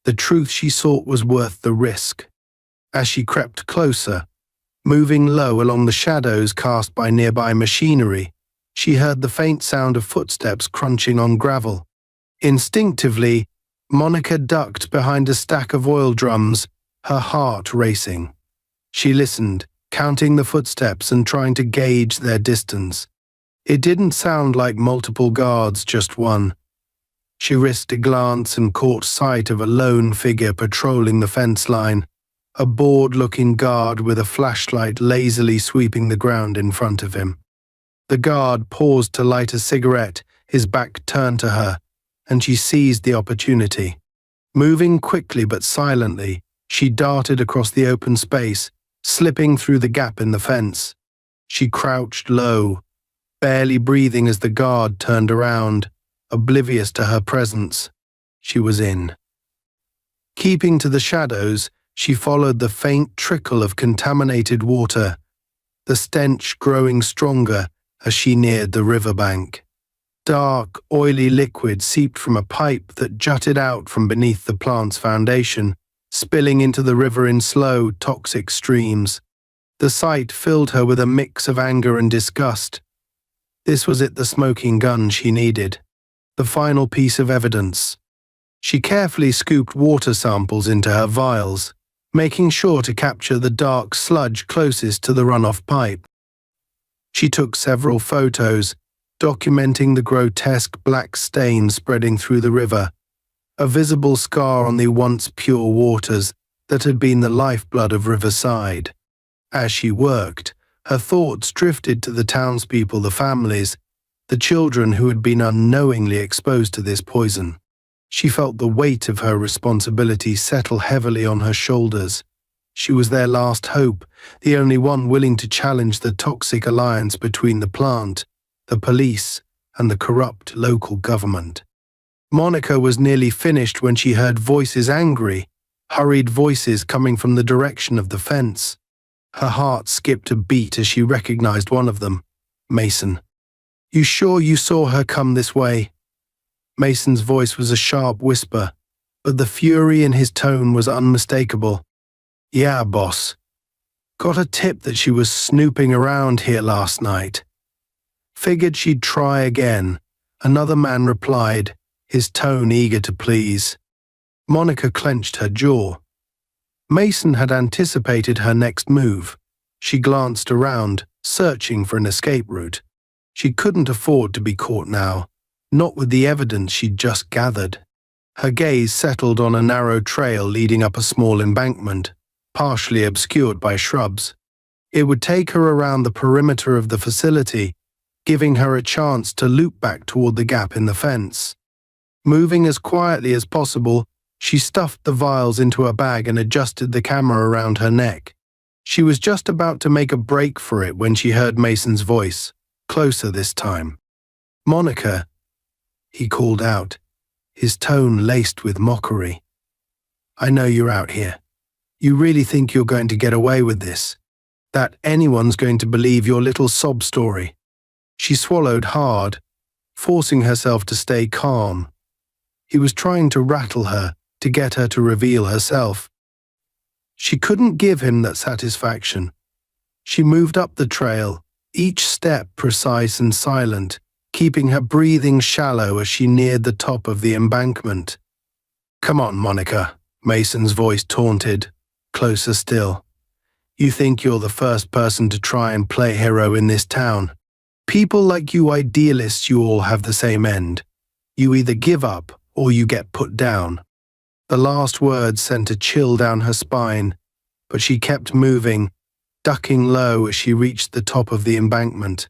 The truth she sought was worth the risk. As she crept closer, moving low along the shadows cast by nearby machinery, she heard the faint sound of footsteps crunching on gravel. Instinctively, Monica ducked behind a stack of oil drums, her heart racing. She listened, counting the footsteps and trying to gauge their distance. It didn't sound like multiple guards, just one. She risked a glance and caught sight of a lone figure patrolling the fence line, a bored-looking guard with a flashlight lazily sweeping the ground in front of him. The guard paused to light a cigarette, his back turned to her, and she seized the opportunity. Moving quickly but silently, she darted across the open space, slipping through the gap in the fence. She crouched low, barely breathing as the guard turned around, oblivious to her presence. She was in. Keeping to the shadows, she followed the faint trickle of contaminated water, the stench growing stronger as she neared the riverbank. Dark, oily liquid seeped from a pipe that jutted out from beneath the plant's foundation, spilling into the river in slow, toxic streams. The sight filled her with a mix of anger and disgust. This was it, the smoking gun she needed, the final piece of evidence. She carefully scooped water samples into her vials, making sure to capture the dark sludge closest to the runoff pipe. She took several photos, documenting the grotesque black stain spreading through the river, a visible scar on the once pure waters that had been the lifeblood of Riverside. As she worked, her thoughts drifted to the townspeople, the families, the children who had been unknowingly exposed to this poison. She felt the weight of her responsibility settle heavily on her shoulders. She was their last hope, the only one willing to challenge the toxic alliance between the plant, the police, and the corrupt local government. Monica was nearly finished when she heard voices, angry, hurried voices coming from the direction of the fence. Her heart skipped a beat as she recognized one of them, Mason. "You sure you saw her come this way?" Mason's voice was a sharp whisper, but the fury in his tone was unmistakable. "Yeah, boss. Got a tip that she was snooping around here last night. Figured she'd try again," another man replied, his tone eager to please. Monica clenched her jaw. Mason had anticipated her next move. She glanced around, searching for an escape route. She couldn't afford to be caught now, not with the evidence she'd just gathered. Her gaze settled on a narrow trail leading up a small embankment. partially obscured by shrubs. It would take her around the perimeter of the facility, giving her a chance to loop back toward the gap in the fence. Moving as quietly as possible, she stuffed the vials into a bag and adjusted the camera around her neck. She was just about to make a break for it when she heard Mason's voice, closer this time. "Monica," he called out, his tone laced with mockery. "I know you're out here. You really think you're going to get away with this? That anyone's going to believe your little sob story?" She swallowed hard, forcing herself to stay calm. He was trying to rattle her, to get her to reveal herself. She couldn't give him that satisfaction. She moved up the trail, each step precise and silent, keeping her breathing shallow as she neared the top of the embankment. "Come on, Monica," Mason's voice taunted, closer still. "You think you're the first person to try and play hero in this town. People like you idealists, you all have the same end. You either give up or you get put down." The last words sent a chill down her spine, but she kept moving, ducking low as she reached the top of the embankment.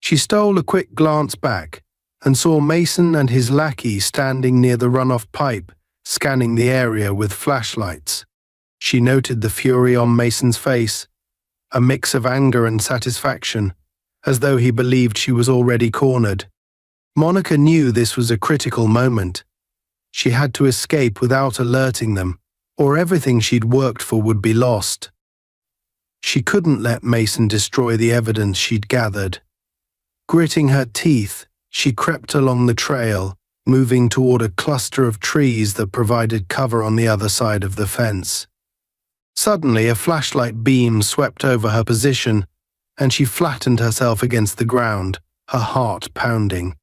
She stole a quick glance back and saw Mason and his lackey standing near the runoff pipe, scanning the area with flashlights. She noted the fury on Mason's face, a mix of anger and satisfaction, as though he believed she was already cornered. Monica knew this was a critical moment. She had to escape without alerting them, or everything she'd worked for would be lost. She couldn't let Mason destroy the evidence she'd gathered. Gritting her teeth, she crept along the trail, moving toward a cluster of trees that provided cover on the other side of the fence. Suddenly, a flashlight beam swept over her position, and she flattened herself against the ground, her heart pounding.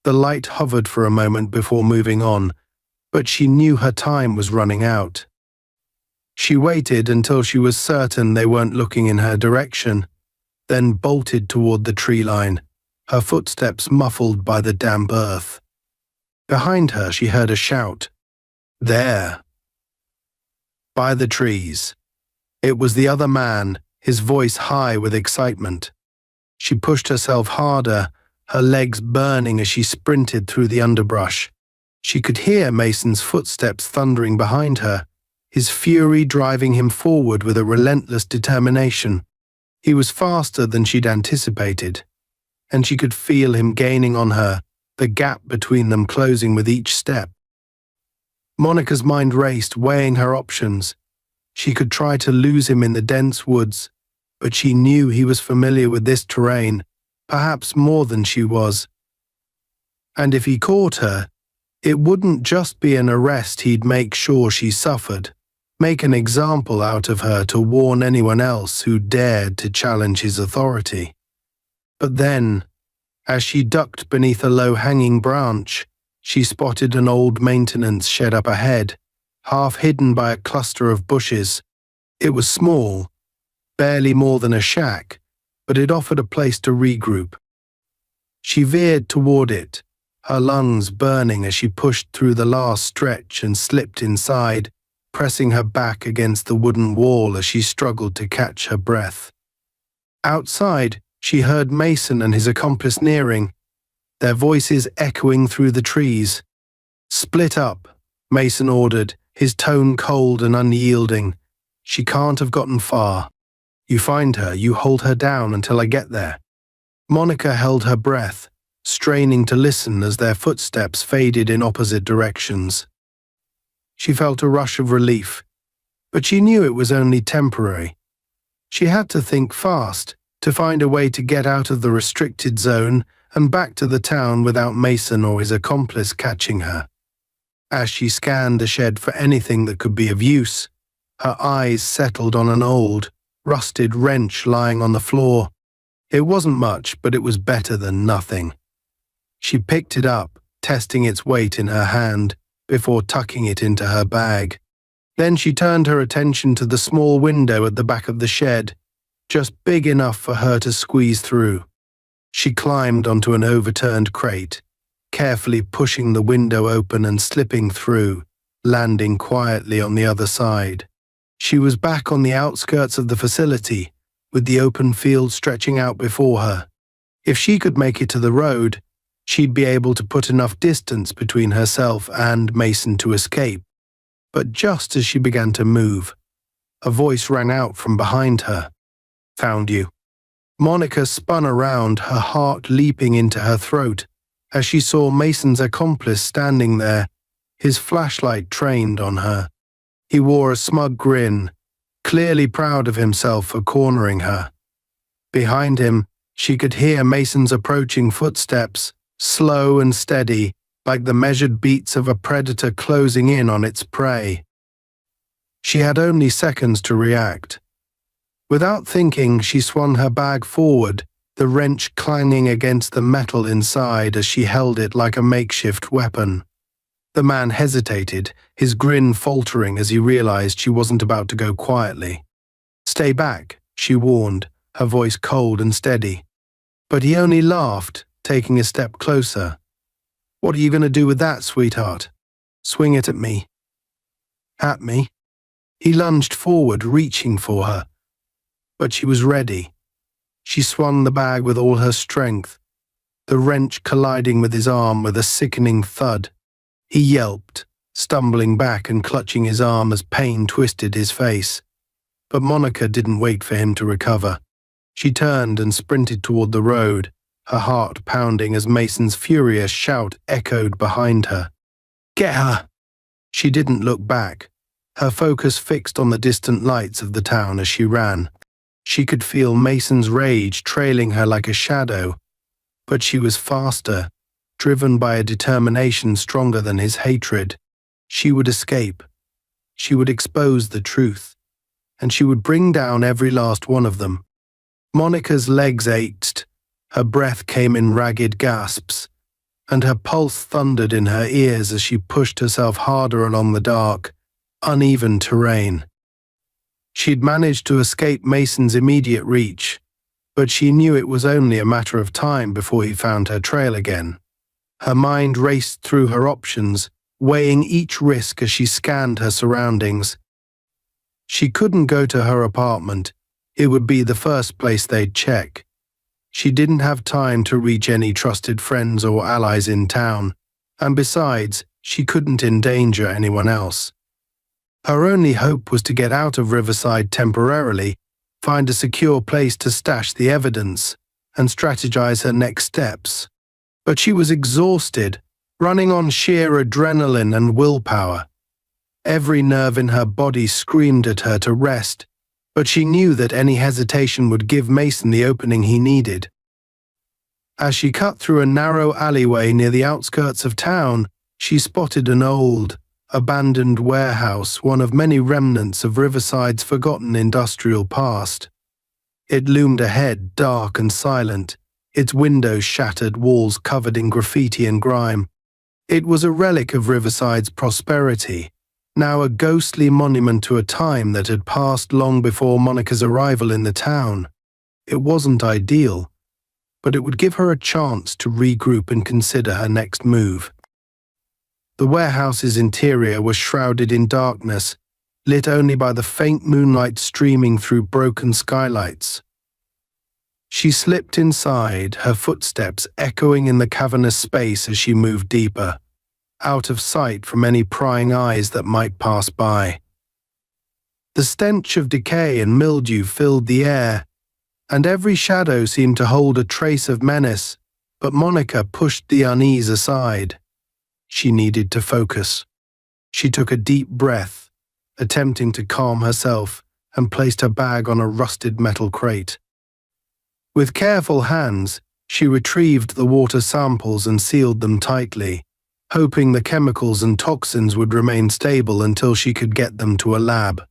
The light hovered for a moment before moving on, but she knew her time was running out. She waited until she was certain they weren't looking in her direction, then bolted toward the tree line, her footsteps muffled by the damp earth. Behind her, she heard a shout. "There!" By the trees. It was the other man, his voice high with excitement. She pushed herself harder, her legs burning as she sprinted through the underbrush. She could hear Mason's footsteps thundering behind her, his fury driving him forward with a relentless determination. He was faster than she'd anticipated, and she could feel him gaining on her, the gap between them closing with each step. Monica's mind raced, weighing her options. She could try to lose him in the dense woods, but she knew he was familiar with this terrain, perhaps more than she was. And if he caught her, it wouldn't just be an arrest, he'd make sure she suffered, make an example out of her to warn anyone else who dared to challenge his authority. But then, as she ducked beneath a low-hanging branch, she spotted an old maintenance shed up ahead, half hidden by a cluster of bushes. It was small, barely more than a shack, but it offered a place to regroup. She veered toward it, her lungs burning as she pushed through the last stretch and slipped inside, pressing her back against the wooden wall as she struggled to catch her breath. Outside, she heard Mason and his accomplice nearing, their voices echoing through the trees. "Split up," Mason ordered, his tone cold and unyielding. "She can't have gotten far. You find her, you hold her down until I get there." Monica held her breath, straining to listen as their footsteps faded in opposite directions. She felt a rush of relief, but she knew it was only temporary. She had to think fast, to find a way to get out of the restricted zone and back to the town without Mason or his accomplice catching her. As she scanned the shed for anything that could be of use, her eyes settled on an old, rusted wrench lying on the floor. It wasn't much, but it was better than nothing. She picked it up, testing its weight in her hand, before tucking it into her bag. Then she turned her attention to the small window at the back of the shed, just big enough for her to squeeze through. She climbed onto an overturned crate, carefully pushing the window open and slipping through, landing quietly on the other side. She was back on the outskirts of the facility, with the open field stretching out before her. If she could make it to the road, she'd be able to put enough distance between herself and Mason to escape. But just as she began to move, a voice rang out from behind her. "Found you." Monica spun around, her heart leaping into her throat, as she saw Mason's accomplice standing there, his flashlight trained on her. He wore a smug grin, clearly proud of himself for cornering her. Behind him, she could hear Mason's approaching footsteps, slow and steady, like the measured beats of a predator closing in on its prey. She had only seconds to react. Without thinking, she swung her bag forward, the wrench clanging against the metal inside as she held it like a makeshift weapon. The man hesitated, his grin faltering as he realized she wasn't about to go quietly. "Stay back," she warned, her voice cold and steady. But he only laughed, taking a step closer. "What are you going to do with that, sweetheart? Swing it at me." "At me?" He lunged forward, reaching for her. But she was ready. She swung the bag with all her strength, the wrench colliding with his arm with a sickening thud. He yelped, stumbling back and clutching his arm as pain twisted his face. But Monica didn't wait for him to recover. She turned and sprinted toward the road, her heart pounding as Mason's furious shout echoed behind her. "Get her!" She didn't look back, her focus fixed on the distant lights of the town as she ran. She could feel Mason's rage trailing her like a shadow, but she was faster, driven by a determination stronger than his hatred. She would escape. She would expose the truth, and she would bring down every last one of them. Monica's legs ached, her breath came in ragged gasps, and her pulse thundered in her ears as she pushed herself harder along the dark, uneven terrain. She'd managed to escape Mason's immediate reach, but she knew it was only a matter of time before he found her trail again. Her mind raced through her options, weighing each risk as she scanned her surroundings. She couldn't go to her apartment. It would be the first place they'd check. She didn't have time to reach any trusted friends or allies in town, and besides, she couldn't endanger anyone else. Her only hope was to get out of Riverside temporarily, find a secure place to stash the evidence, and strategize her next steps. But she was exhausted, running on sheer adrenaline and willpower. Every nerve in her body screamed at her to rest, but she knew that any hesitation would give Mason the opening he needed. As she cut through a narrow alleyway near the outskirts of town, she spotted an old, abandoned warehouse, one of many remnants of Riverside's forgotten industrial past. It loomed ahead, dark and silent, its windows shattered, walls covered in graffiti and grime. It was a relic of Riverside's prosperity, now a ghostly monument to a time that had passed long before Monica's arrival in the town. It wasn't ideal, but it would give her a chance to regroup and consider her next move. The warehouse's interior was shrouded in darkness, lit only by the faint moonlight streaming through broken skylights. She slipped inside, her footsteps echoing in the cavernous space as she moved deeper, out of sight from any prying eyes that might pass by. The stench of decay and mildew filled the air, and every shadow seemed to hold a trace of menace, but Monica pushed the unease aside. She needed to focus. She took a deep breath, attempting to calm herself, and placed her bag on a rusted metal crate. With careful hands, she retrieved the water samples and sealed them tightly, hoping the chemicals and toxins would remain stable until she could get them to a lab.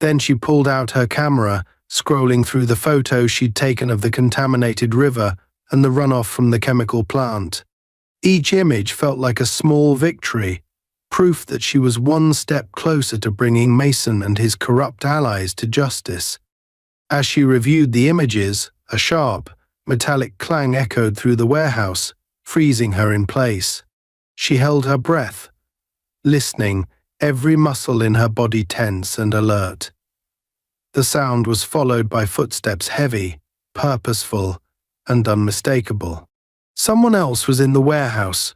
Then she pulled out her camera, scrolling through the photos she'd taken of the contaminated river and the runoff from the chemical plant. Each image felt like a small victory, proof that she was one step closer to bringing Mason and his corrupt allies to justice. As she reviewed the images, a sharp, metallic clang echoed through the warehouse, freezing her in place. She held her breath, listening, every muscle in her body tense and alert. The sound was followed by footsteps heavy, purposeful, and unmistakable. Someone else was in the warehouse.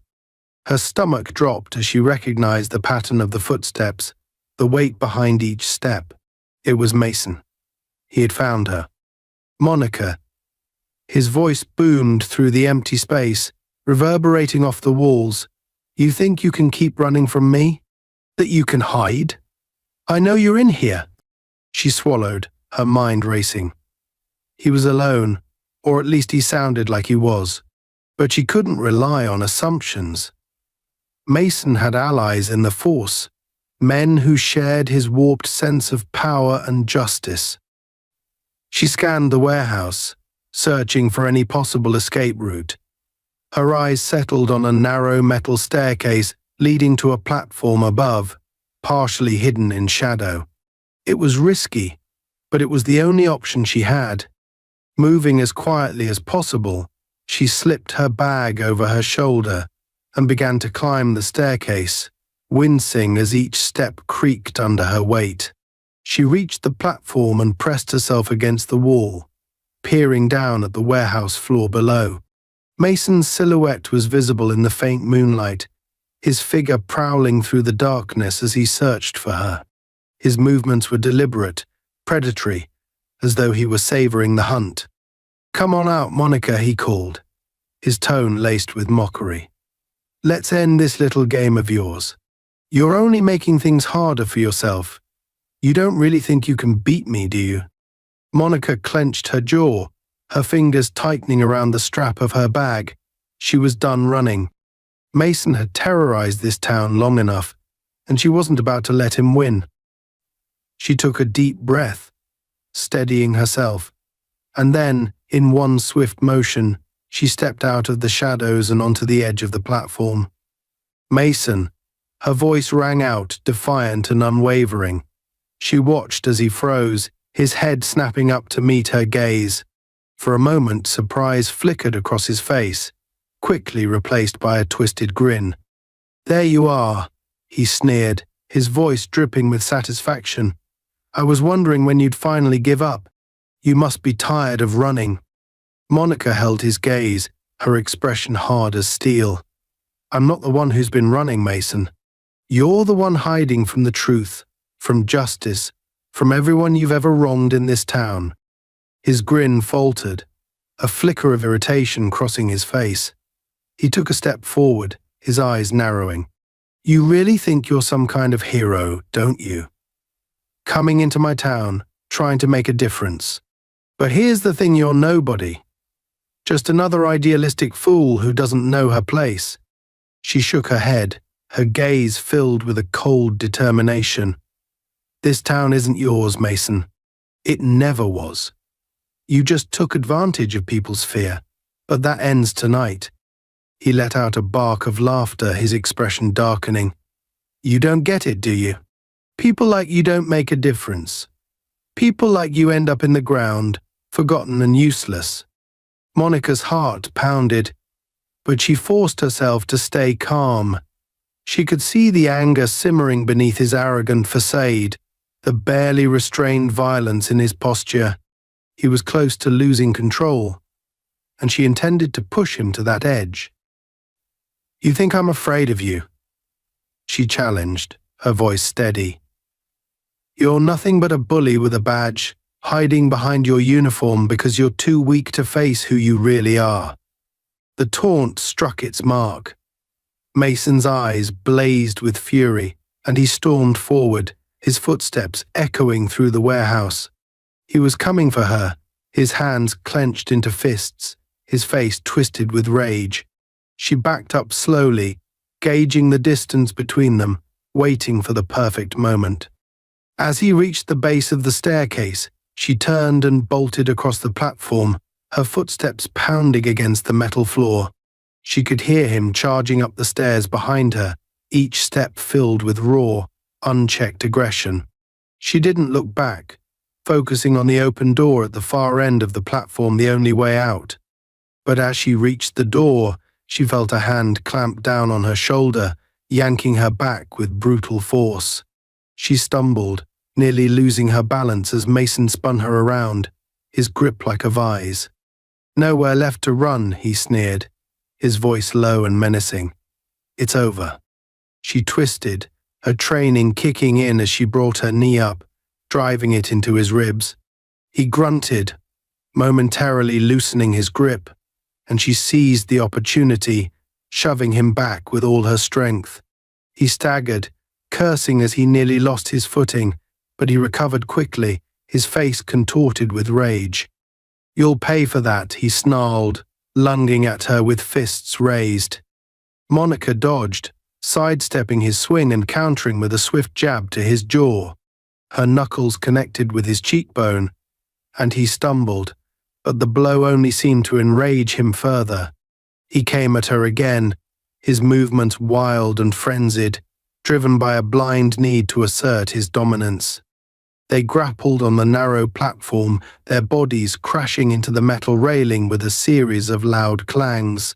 Her stomach dropped as she recognized the pattern of the footsteps, the weight behind each step. It was Mason. He had found her. Monica. His voice boomed through the empty space, reverberating off the walls. You think you can keep running from me? That you can hide? I know you're in here. She swallowed, her mind racing. He was alone, or at least he sounded like he was, but she couldn't rely on assumptions. Mason had allies in the Force, men who shared his warped sense of power and justice. She scanned the warehouse, searching for any possible escape route. Her eyes settled on a narrow metal staircase leading to a platform above, partially hidden in shadow. It was risky, but it was the only option she had. Moving as quietly as possible, she slipped her bag over her shoulder and began to climb the staircase, wincing as each step creaked under her weight. She reached the platform and pressed herself against the wall, peering down at the warehouse floor below. Mason's silhouette was visible in the faint moonlight, his figure prowling through the darkness as he searched for her. His movements were deliberate, predatory, as though he were savoring the hunt. Come on out, Monica, he called, his tone laced with mockery. Let's end this little game of yours. You're only making things harder for yourself. You don't really think you can beat me, do you? Monica clenched her jaw, her fingers tightening around the strap of her bag. She was done running. Mason had terrorized this town long enough, and she wasn't about to let him win. She took a deep breath, steadying herself, and then, in one swift motion, she stepped out of the shadows and onto the edge of the platform. Mason. Her voice rang out, defiant and unwavering. She watched as he froze, his head snapping up to meet her gaze. For a moment, surprise flickered across his face, quickly replaced by a twisted grin. There you are, he sneered, his voice dripping with satisfaction. I was wondering when you'd finally give up. You must be tired of running. Monica held his gaze, her expression hard as steel. I'm not the one who's been running, Mason. You're the one hiding from the truth, from justice, from everyone you've ever wronged in this town. His grin faltered, a flicker of irritation crossing his face. He took a step forward, his eyes narrowing. You really think you're some kind of hero, don't you? Coming into my town, trying to make a difference. But here's the thing, you're nobody. Just another idealistic fool who doesn't know her place. She shook her head, her gaze filled with a cold determination. This town isn't yours, Mason. It never was. You just took advantage of people's fear, but that ends tonight. He let out a bark of laughter, his expression darkening. You don't get it, do you? People like you don't make a difference. People like you end up in the ground, forgotten and useless. Monica's heart pounded, but she forced herself to stay calm. She could see the anger simmering beneath his arrogant facade, the barely restrained violence in his posture. He was close to losing control, and she intended to push him to that edge. You think I'm afraid of you? She challenged, her voice steady. You're nothing but a bully with a badge, hiding behind your uniform because you're too weak to face who you really are. The taunt struck its mark. Mason's eyes blazed with fury, and he stormed forward, his footsteps echoing through the warehouse. He was coming for her, his hands clenched into fists, his face twisted with rage. She backed up slowly, gauging the distance between them, waiting for the perfect moment. As he reached the base of the staircase, she turned and bolted across the platform, her footsteps pounding against the metal floor. She could hear him charging up the stairs behind her, each step filled with raw, unchecked aggression. She didn't look back, focusing on the open door at the far end of the platform, the only way out. But as she reached the door, she felt a hand clamp down on her shoulder, yanking her back with brutal force. She stumbled, nearly losing her balance as Mason spun her around, his grip like a vise. "Nowhere left to run," he sneered, his voice low and menacing. "It's over." She twisted, her training kicking in as she brought her knee up, driving it into his ribs. He grunted, momentarily loosening his grip, and she seized the opportunity, shoving him back with all her strength. He staggered, cursing as he nearly lost his footing, but he recovered quickly, his face contorted with rage. "You'll pay for that," he snarled, lunging at her with fists raised. Monica dodged, sidestepping his swing and countering with a swift jab to his jaw. Her knuckles connected with his cheekbone, and he stumbled, but the blow only seemed to enrage him further. He came at her again, his movements wild and frenzied, driven by a blind need to assert his dominance. They grappled on the narrow platform, their bodies crashing into the metal railing with a series of loud clangs.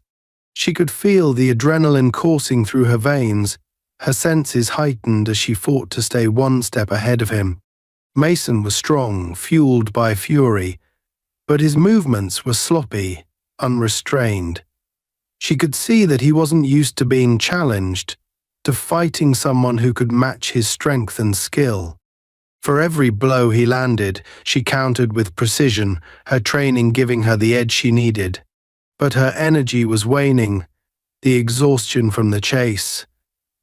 She could feel the adrenaline coursing through her veins, her senses heightened as she fought to stay one step ahead of him. Mason was strong, fueled by fury, but his movements were sloppy, unrestrained. She could see that he wasn't used to being challenged, to fighting someone who could match his strength and skill. For every blow he landed, she countered with precision, her training giving her the edge she needed. But her energy was waning, the exhaustion from the chase,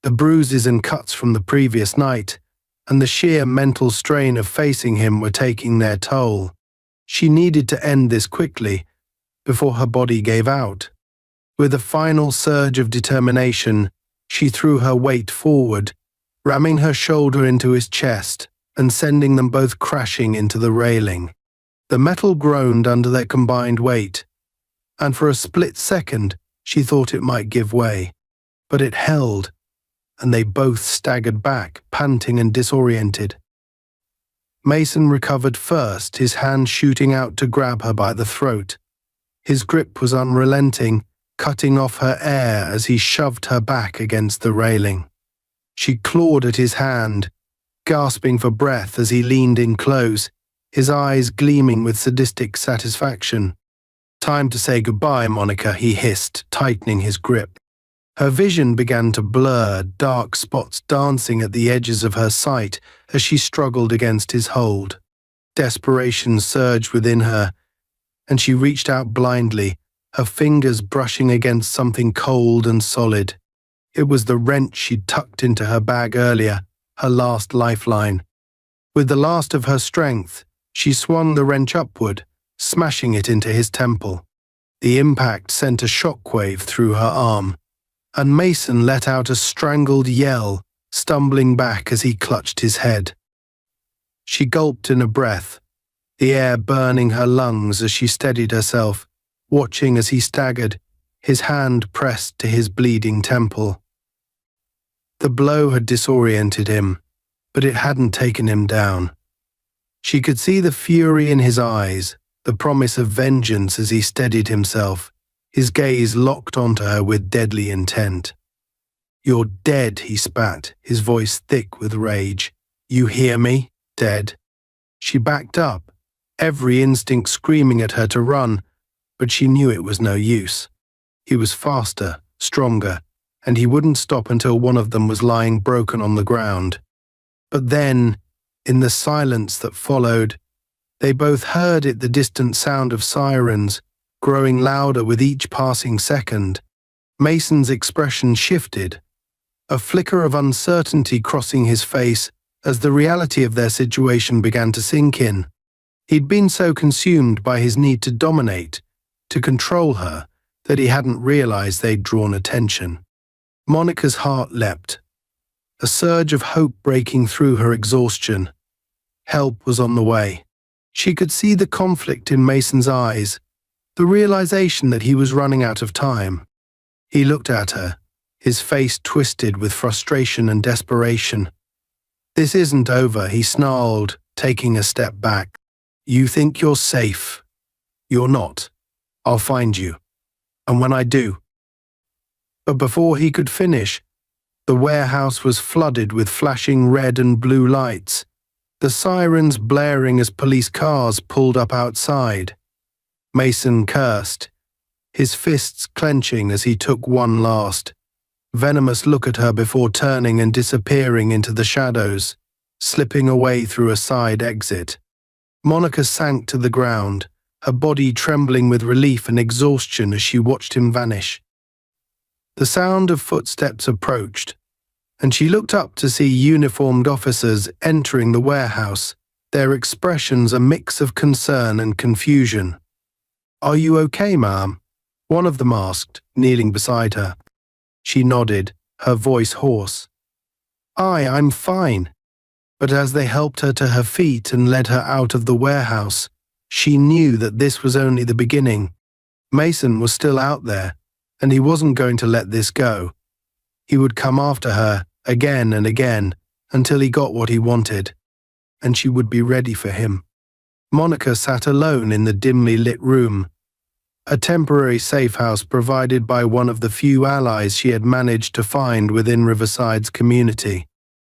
the bruises and cuts from the previous night, and the sheer mental strain of facing him were taking their toll. She needed to end this quickly, before her body gave out. With a final surge of determination, she threw her weight forward, ramming her shoulder into his chest and sending them both crashing into the railing. The metal groaned under their combined weight, and for a split second she thought it might give way. But it held, and they both staggered back, panting and disoriented. Mason recovered first, his hand shooting out to grab her by the throat. His grip was unrelenting, cutting off her air as he shoved her back against the railing. She clawed at his hand, gasping for breath as he leaned in close, his eyes gleaming with sadistic satisfaction. "Time to say goodbye, Monica," he hissed, tightening his grip. Her vision began to blur, dark spots dancing at the edges of her sight as she struggled against his hold. Desperation surged within her, and she reached out blindly, her fingers brushing against something cold and solid. It was the wrench she'd tucked into her bag earlier, her last lifeline. With the last of her strength, she swung the wrench upward, smashing it into his temple. The impact sent a shockwave through her arm, and Mason let out a strangled yell, stumbling back as he clutched his head. She gulped in a breath, the air burning her lungs as she steadied herself, watching as he staggered, his hand pressed to his bleeding temple. The blow had disoriented him, but it hadn't taken him down. She could see the fury in his eyes, the promise of vengeance as he steadied himself, his gaze locked onto her with deadly intent. "You're dead," he spat, his voice thick with rage. "You hear me? Dead." She backed up, every instinct screaming at her to run, but she knew it was no use. He was faster, stronger, and he wouldn't stop until one of them was lying broken on the ground. But then, in the silence that followed, they both heard it, the distant sound of sirens, growing louder with each passing second. Mason's expression shifted, a flicker of uncertainty crossing his face as the reality of their situation began to sink in. He'd been so consumed by his need to dominate, to control her, that he hadn't realized they'd drawn attention. Monica's heart leapt, a surge of hope breaking through her exhaustion. Help was on the way. She could see the conflict in Mason's eyes, the realization that he was running out of time. He looked at her, his face twisted with frustration and desperation. "This isn't over," he snarled, taking a step back. "You think you're safe. You're not. I'll find you. And when I do..." But before he could finish, The warehouse was flooded with flashing red and blue lights, the sirens blaring as police cars pulled up outside. Mason cursed, his fists clenching as he took one last, venomous look at her before turning and disappearing into the shadows, slipping away through a side exit. Monica sank to the ground, her body trembling with relief and exhaustion as she watched him vanish. The sound of footsteps approached, and she looked up to see uniformed officers entering the warehouse, their expressions a mix of concern and confusion. "Are you okay, ma'am?" one of them asked, kneeling beside her. She nodded, her voice hoarse. I'm fine." But as they helped her to her feet and led her out of the warehouse, she knew that this was only the beginning. Mason was still out there, and he wasn't going to let this go. He would come after her again and again until he got what he wanted, and she would be ready for him. Monica sat alone in the dimly lit room, a temporary safe house provided by one of the few allies she had managed to find within Riverside's community.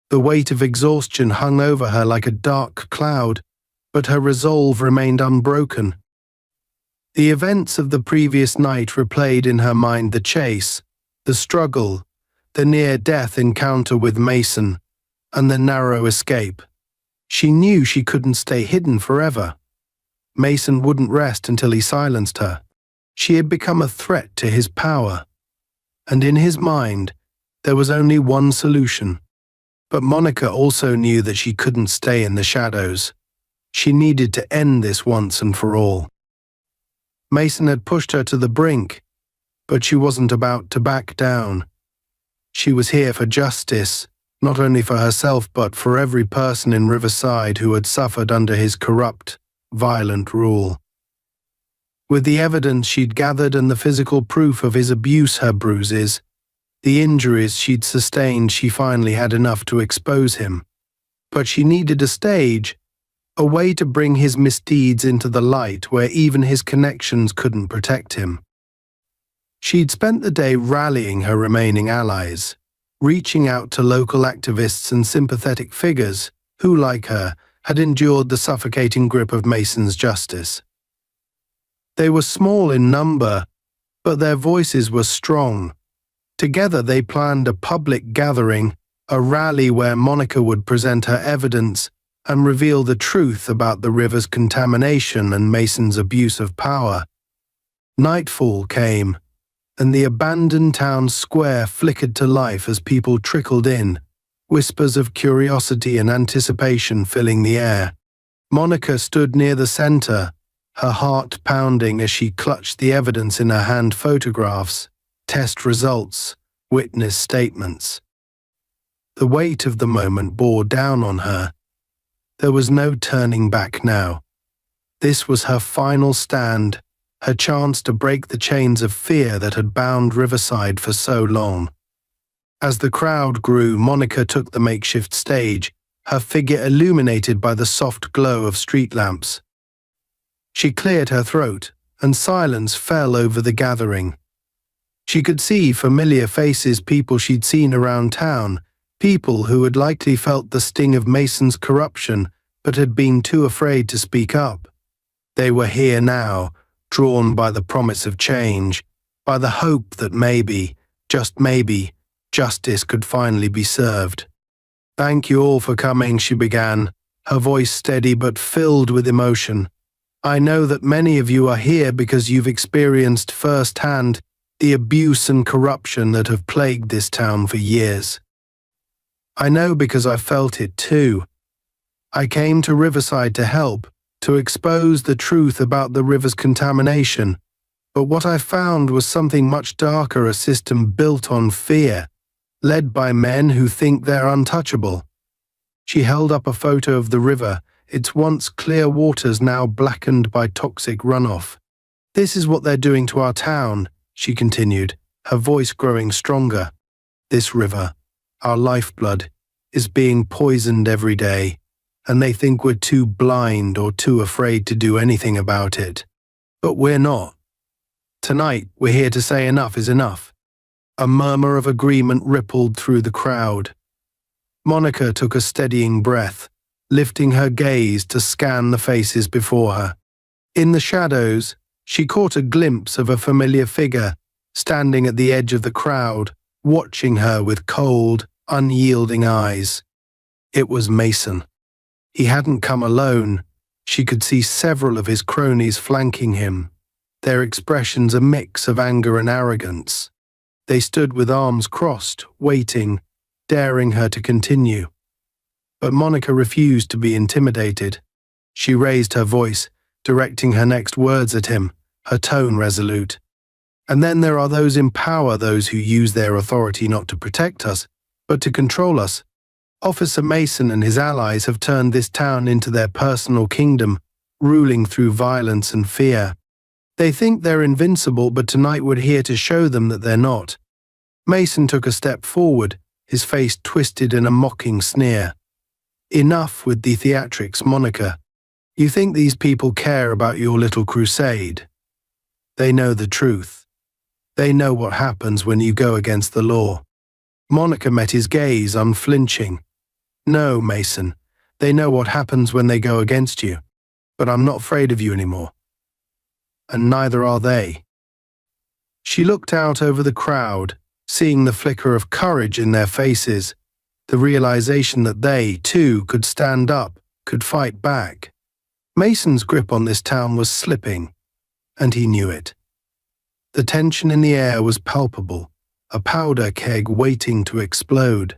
The weight of exhaustion hung over her like a dark cloud, but her resolve remained unbroken. The events of the previous night replayed in her mind: the chase, the struggle, the near-death encounter with Mason, and the narrow escape. She knew she couldn't stay hidden forever. Mason wouldn't rest until he silenced her. She had become a threat to his power, and in his mind, there was only one solution. But Monica also knew that she couldn't stay in the shadows. She needed to end this once and for all. Mason had pushed her to the brink, but she wasn't about to back down. She was here for justice, not only for herself but for every person in Riverside who had suffered under his corrupt, violent rule. With the evidence she'd gathered and the physical proof of his abuse, her bruises, the injuries she'd sustained, she finally had enough to expose him. But she needed a stage, a way to bring his misdeeds into the light where even his connections couldn't protect him. She'd spent the day rallying her remaining allies, reaching out to local activists and sympathetic figures who, like her, had endured the suffocating grip of Mason's justice. They were small in number, but their voices were strong. Together they planned a public gathering, a rally where Monica would present her evidence and reveal the truth about the river's contamination and Mason's abuse of power. Nightfall came, and the abandoned town square flickered to life as people trickled in, whispers of curiosity and anticipation filling the air. Monica stood near the center, her heart pounding as she clutched the evidence in her hand: photographs, test results, witness statements. The weight of the moment bore down on her. There was no turning back now. This was her final stand, her chance to break the chains of fear that had bound Riverside for so long. As the crowd grew, Monica took the makeshift stage, her figure illuminated by the soft glow of street lamps. She cleared her throat, and silence fell over the gathering. She could see familiar faces, people she'd seen around town, people who had likely felt the sting of Mason's corruption but had been too afraid to speak up. They were here now, drawn by the promise of change, by the hope that maybe, just maybe, justice could finally be served. "Thank you all for coming," she began, her voice steady but filled with emotion. "I know that many of you are here because you've experienced firsthand the abuse and corruption that have plagued this town for years. I know because I felt it too. I came to Riverside to help, to expose the truth about the river's contamination, but what I found was something much darker: a system built on fear, led by men who think they're untouchable." She held up a photo of the river, its once clear waters now blackened by toxic runoff. "This is what they're doing to our town," she continued, her voice growing stronger. "This river, our lifeblood, is being poisoned every day, and they think we're too blind or too afraid to do anything about it. But we're not. Tonight, we're here to say enough is enough. A murmur of agreement rippled through the crowd. Monica took a steadying breath, lifting her gaze to scan the faces before her. In the shadows, she caught a glimpse of a familiar figure standing at the edge of the crowd, watching her with cold, unyielding eyes. It was Mason. He hadn't come alone. She could see several of his cronies flanking him, their expressions a mix of anger and arrogance. They stood with arms crossed, waiting, daring her to continue. But Monica refused to be intimidated. She raised her voice, directing her next words at him, her tone resolute. And then there are those in power, those who use their authority not to protect us, but to control us. Officer Mason and his allies have turned this town into their personal kingdom, ruling through violence and fear. They think they're invincible, but tonight we're here to show them that they're not. Mason took a step forward, his face twisted in a mocking sneer. Enough with the theatrics, Monica. You think these people care about your little crusade? They know the truth. They know what happens when you go against the law. Monica met his gaze, unflinching. No, Mason, they know what happens when they go against you, but I'm not afraid of you anymore. And neither are they. She looked out over the crowd, seeing the flicker of courage in their faces, the realization that they, too, could stand up, could fight back. Mason's grip on this town was slipping, and he knew it. The tension in the air was palpable, a powder keg waiting to explode.